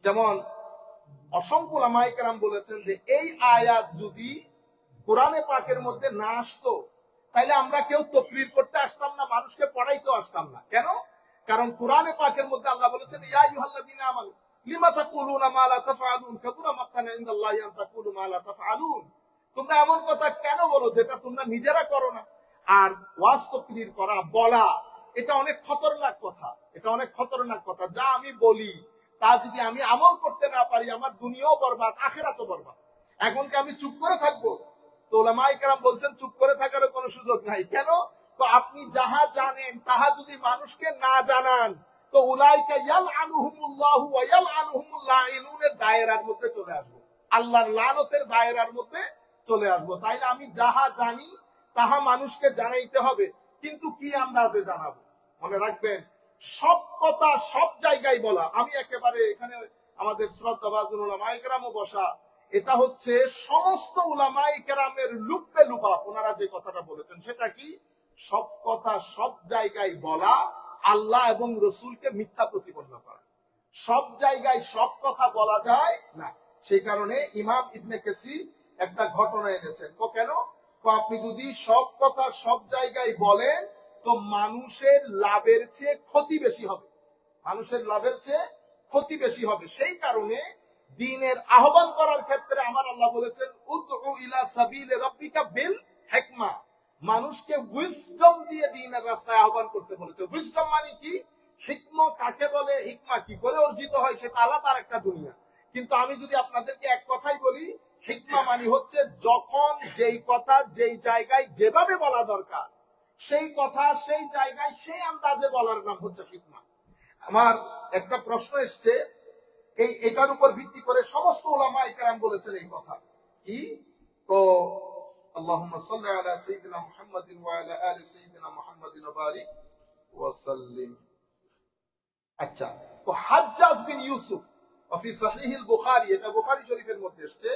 যেমন অসংখ্য উলামায়ে কেরাম বলেছেন যে এই আয়াত যদি কোরআনে পাকের মধ্যে না আসতো তাহলে আমরা কেউ তাকরীর করতে আসতাম না, মানুষকে পড়াইতে আসতাম না। কেন? কারণ কোরআনে পাকের মধ্যে আল্লাহ বলেছেন ইয়া আইয়ুহাল্লাযীনা আমানু লিমা তাকুলুনা মা লা তাফআলুন কাবুরা মাকতান ইনদাল্লাহি আন তাকুলু মা লা তাফআলুন। তোমরা এমন কথা কেন বলো যেটা তোমরা নিজেরা করো না? আর ওয়াজ তাকরীর করা, বলা, এটা অনেক খতরনাক কথা। এটা অনেক খতরনাক কথা। যা আমি বলি তা যদি আমি আমল করতে না পারি আমার দুনিয়াও বরবাদ, আখিরাতও বরবাদ। এখন কি আমি চুপ করে থাকবো? তো উলামায়ে কেরাম বলছেন চুপ করে থাকারও কোনো সুযোগ নাই। কেন? তো আপনি যাহা জানেন তাহা যদি মানুষকে না জানান তো উলাইকা ইয়ালআনুহুমুল্লাহু ওয়া ইয়ালআনুহুমুল লাঈনুনের দায়রার মধ্যে চলে আসবো, আল্লাহর লানতের দায়রার মধ্যে চলে আসবো। তাইলে আমি যাহা জানি তাহা মানুষকে জানাইতে হবে, কিন্তু কি আন্দাজে জানাবো? মনে রাখবেন, সব কথা সব জায়গায় বলা। আমি একেবারে এখানে আমাদের শ্রদ্ধাভাজন উলামায়ে কেরামও বসা, এটা হচ্ছে সমস্ত উলামায়ে কেরামের লুপ্পে লুপা। ওনারা যে কথাটা বলেছেন সেটা কি? সব কথা সব জায়গায় বলা, আল্লাহ এবং রসুলকে মিথ্যা প্রতিপন্ন করা। সব জায়গায় সব কথা বলা যায় না। সেই কারণে ইমাম ইবনে কাসির একটা ঘটনা এনেছেন। কেন? আপনি যদি সব কথা সব জায়গায় বলেন তো মানুষের লাভের চেয়ে ক্ষতি বেশি হবে, মানুষের লাভের চেয়ে ক্ষতি বেশি হবে। সেই কারণে দ্বীনের আহ্বান করার ক্ষেত্রে আমার আল্লাহ বলেছেন উদউ ইলা সাবিলি রাব্বিকা বিল হিকমা, মানুষকে উইজডম দিয়ে দ্বীনের রাস্তায় আহ্বান করতে বলেছে। উইজডম মানে কি? হিকমত কাকে বলে, হিকমা কি করে অর্জিত হয় সেটা আলাদা একটা দুনিয়া। কিন্তু আমি যদি আপনাদেরকে এক কথাই বলি, হিকমা মানে হচ্ছে যখন যেই কথা যেই জায়গায় যেভাবে বলা দরকার সেই কথা সেই জায়গায় সেই আন্দাজে বলার নাম হচ্ছে হিকমা। আমার একটা প্রশ্ন এসছে, এটার উপর ভিত্তি করে সমস্ত উলামায়ে কেরাম বলেছেন এই কথা কি? তো আল্লাহুম্মা সাল্লি আলা সাইয়্যিদিনা মুহাম্মাদিন ওয়া আলা আলি সাইয়্যিদিনা মুহাম্মাদিন ওয়া বারিক ওয়া সাল্লিম। আচ্ছা, তো হাজ্জাজ বিন ইউসুফ ফি সহিহুল বুখারী, এটা বুখারী শরীফের মধ্যে এসেছে,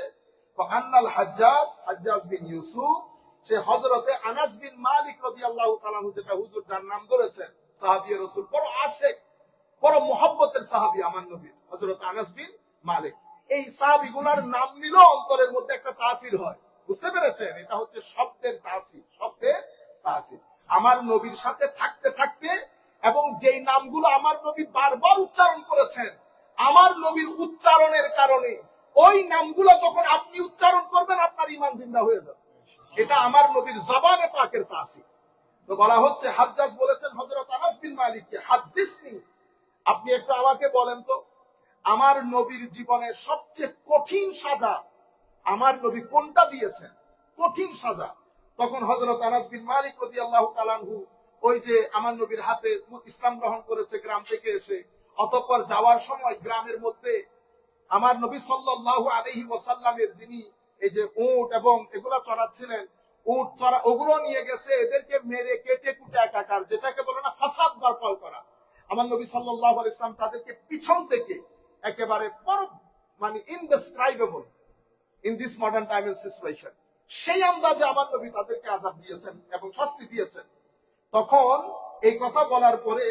তো আন্নাল হাজ্জাজ বিন ইউসুফ সে হযরতে আনাস বিন মালিক রাদিয়াল্লাহু তাআলা আনহু, যেটা হুজুর যার নাম ধরেছেন, সাহাবী রাসূল, বড় আশিক, বড় মুহাব্বতের সাহাবী আমার নবী হযরত আনাস বিন মালিক। এই সাহাবীগুলোর নাম নিলেও অন্তরের মধ্যে একটা তাসির হয়। বুঝতে পেরেছেন? এটা হচ্ছে শব্দের তাসির, শব্দের তাসির। আমার নবীর সাথে থাকতে থাকতে এবং যেই নামগুলো আমার নবী বারবার উচ্চারণ করেছেন, আমার নবীর উচ্চারণের কারণে ওই নামগুলো যখন আপনি উচ্চারণ করবেন আপনার ঈমান জিন্দা হয়ে যাবে। এটা আমার নবীর জবানে পাকের তাসির। তো বলা হচ্ছে, হাজ্জাজ বলেছেন হযরত আনাস বিন মালিককে, হাদ্দিসনি, আপনি একটু আমাকে বলেন তো আমার নবীর জীবনের সবচেয়ে কঠিন সাজা আমার নবী কোনটা দিয়েছেন, কঠিন সাজা। তখন হযরত আনাস বিন মালিক রাদিয়াল্লাহু তাআলা আনহু ওই যে আমার নবীর হাতে ইসলাম গ্রহণ করেছে গ্রাম থেকে এসে, অতঃপর যাওয়ার সময় গ্রামের মধ্যে আমার নবী সাল্লাল্লাহু আলাইহি ওয়াসাল্লামের যিনি এই যে উট এবং এগুলা চড়াচ্ছিলেন, উট চড়া ওগুলো নিয়ে গেছে, এদেরকে মেরে কেটে কুটে একাকার, যেটাকে বলে না ফাসাদ বরপা করা। আমার নবী সাল্লাল্লাহু আলাইহি ওয়াসাল্লাম তাদেরকে পিছন থেকে একেবারে মানে indescribable in this modern time and situation, সেই আন্দাজে আমার নবী তাদেরকে আযাব দিয়েছেন এবং শাস্তি দিয়েছেন। তখন এই কথা বলার পরে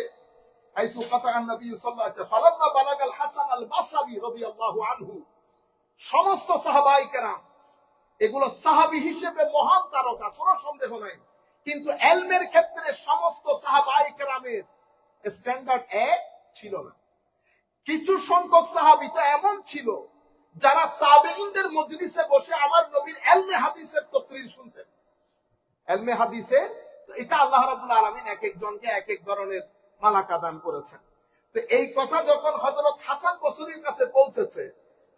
আইসু কথা নবী সাল্লাল্লাহু আলাইহি ওয়াসাল্লাম ফালাম্মা বালাগাল হাসান আল বাসরি রাদিয়াল্লাহু আনহু, সমস্ত সাহাবায়ে কেরাম এগুলো সাহাবী হিসেবে মহান তারকা, কোনো সন্দেহ নাই, কিন্তু ইলমের ক্ষেত্রে সমস্ত সাহাবায়ে কেরামের স্ট্যান্ডার্ড এক ছিল না। কিছু সংখ্যক সাহাবী তো এমন ছিল যারা তাবেঈনদের মজলিসে বসে আমার নবীর ইলমে হাদিসের তাকরীর শুনতেন। ইলমে হাদিসের এটা আল্লাহ রাব্বুল আলামিন এক একজনকে এক এক ধরনের মালাকা দান করেছেন। তো এই কথা যখন হযরত হাসান বসরীর কাছে পৌঁছেছে,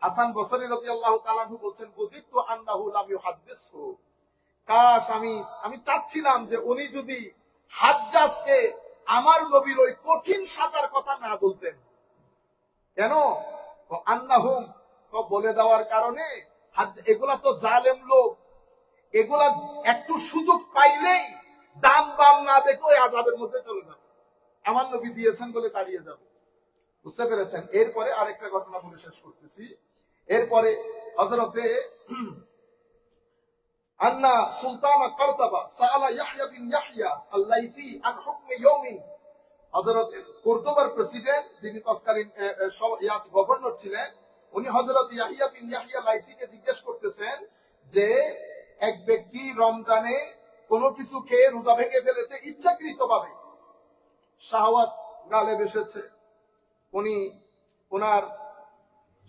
হাসান বসরী রাদিয়াল্লাহু তাআলা আনহু বলছেন, বুদিতু আন্নাহু লাম ইউহাদ্দিসহু, কাশ আমি চাচ্ছিলাম যে উনি যদি হাজ্জাজকে আমার নবীর ওই কঠিন সাজার কথা না বলতেন। কেন? আন্নাহুম, বলে দেওয়ার কারণে এগুলা তো জালেম লোক, এগুলা একটু সুযোগ পাইলেই দাম বাম না দেখে ওই আযাবের মধ্যে চলে যাবে, আমার নবী দিয়েছেন বলে দাঁড়িয়ে যাবে। বুঝতে পেরেছেন? এরপরে আরেকটা ঘটনা বলে শেষ করতেছি। এরপরে হযরতে আন্না সুলতান কারতাবা সাআলা ইয়াহইয়া বিন ইয়াহইয়া আল-লাইথি আন হুকমি ইয়াউমিন, হযরত কর্দোবার প্রেসিডেন্ট যিনি তৎকালীন গভর্নর ছিলেন, উনি হযরত ইয়াহইয়া বিন ইয়াহইয়া লাইসিকে জিজ্ঞেস করতেছেন যে এক ব্যক্তি রমজানে কোনো কিছু খেয়ে রোজা ভেঙে ফেলেছে ইচ্ছাকৃতভাবে, শাহওয়াত গালে এসেছে, উনি ওনার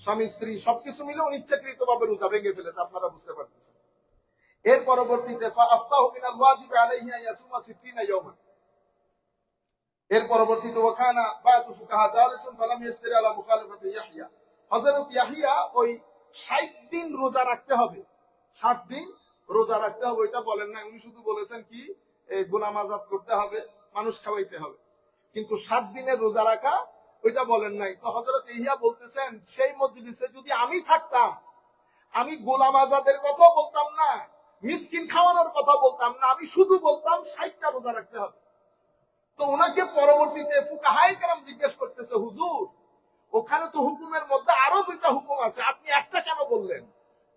স্বামী স্ত্রী সবকিছু মিলে উনি ইচ্ছাকৃতভাবে রোজা ভেঙে ফেলেছে, আপনারা বুঝতে পারতেছেন। এর পরবর্তীতে ফাআফতাহু মিনাল ওয়াজিব আলাইহি আন ইয়াসুমা 60 ইয়াওমান, এর পরবর্তীতে ওয়াকানা বাদু ফুকাহা জালিসুন ফালাম ইয়াসতারি আলা মুখালিফাতি ইয়াহইয়া, হযরত ইয়াহইয়া ওই 60 দিন রোজা রাখতে হবে, 60 দিন রোজা রাখতে হবে এটা বলেন না, উনি শুধু বলেছেন কি গোলাম আজাদ করতে হবে, মানুষ খাওয়াইতে হবে, কিন্তু 60 দিনের রোজা রাখা ওইটা বলেন নাই। তো হযরত ইয়াহইয়া বলতেছেন সেই মজলিসে যদি আমি থাকতাম, আমি গোলাম আজাদের কথা বলতাম না, মিসকিন খাওয়ানোর কথা বলতাম না, আমি শুধু বলতাম 60টা রোজা রাখতে হবে। তো ওনাকে পরবর্তীতে ফুকাহায়ে কেরাম জিজ্ঞেস করতেছে, হুজুর ওখানে তো হুকুমের মধ্যে আরো 2টা হুকুম আছে, আপনি একটা কেন বললেন?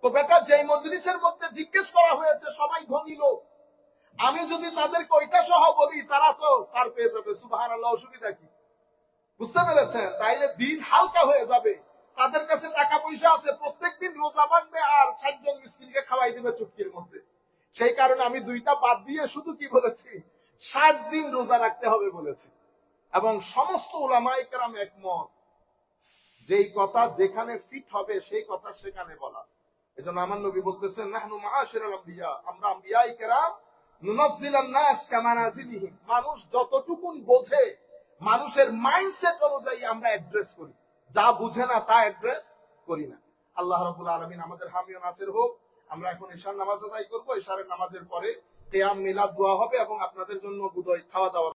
তো বেটা, যেই মজলিসের মধ্যে জিজ্ঞেস করা হয়েছে সবাই ধনী লোক, আমি যদি তাদেরকে ওইটা সহ বলি তারা তো পার পেয়ে যাবে, সুবহানাল্লাহ, অসুবিধা কি? বুঝতে পেরেছেন? তাইলে দিন হালকা হয়ে যাবে, তাদের কাছে টাকা পয়সা আছে, প্রত্যেকদিন রোজা ভাঙবে আর 60 জন মিসকিনকে খাওয়াই দিবে চুটকির মধ্যে। সেই কারণে আমি 2টা বাদ দিয়ে শুধু কি বলেছি, 60 দিন রোজা রাখতে হবে বলেছি। এবং সমস্ত উলামায়ে কেরাম একমত, যেই কথা যেখানে ফিট হবে সেই কথা সেখানে বলা। এজন্য আমার নবী বলতেছেন, নাহনু মাআশিরাল আম্বিয়া, আমরা আম্বিয়ায়ে কেরাম নুনাজ্জিলান নাস কামানাজিলিহিম, মানুষ যতটুকুন বোঝে মানুষের মাইন্ডসেট অনুযায়ী আমরা অ্যাড্রেস করি, যা বুঝে না তা অ্যাড্রেস করি না। আল্লাহ রাব্বুল আলামিন আমাদের হামি ও নাসির হোক। আমরা এখন ইশার নামাজ আদায় করব, ইশারের নামাজের পরে কিয়াম মিলাদ দোয়া হবে এবং আপনাদের জন্য বুধই খাওয়া দাওয়া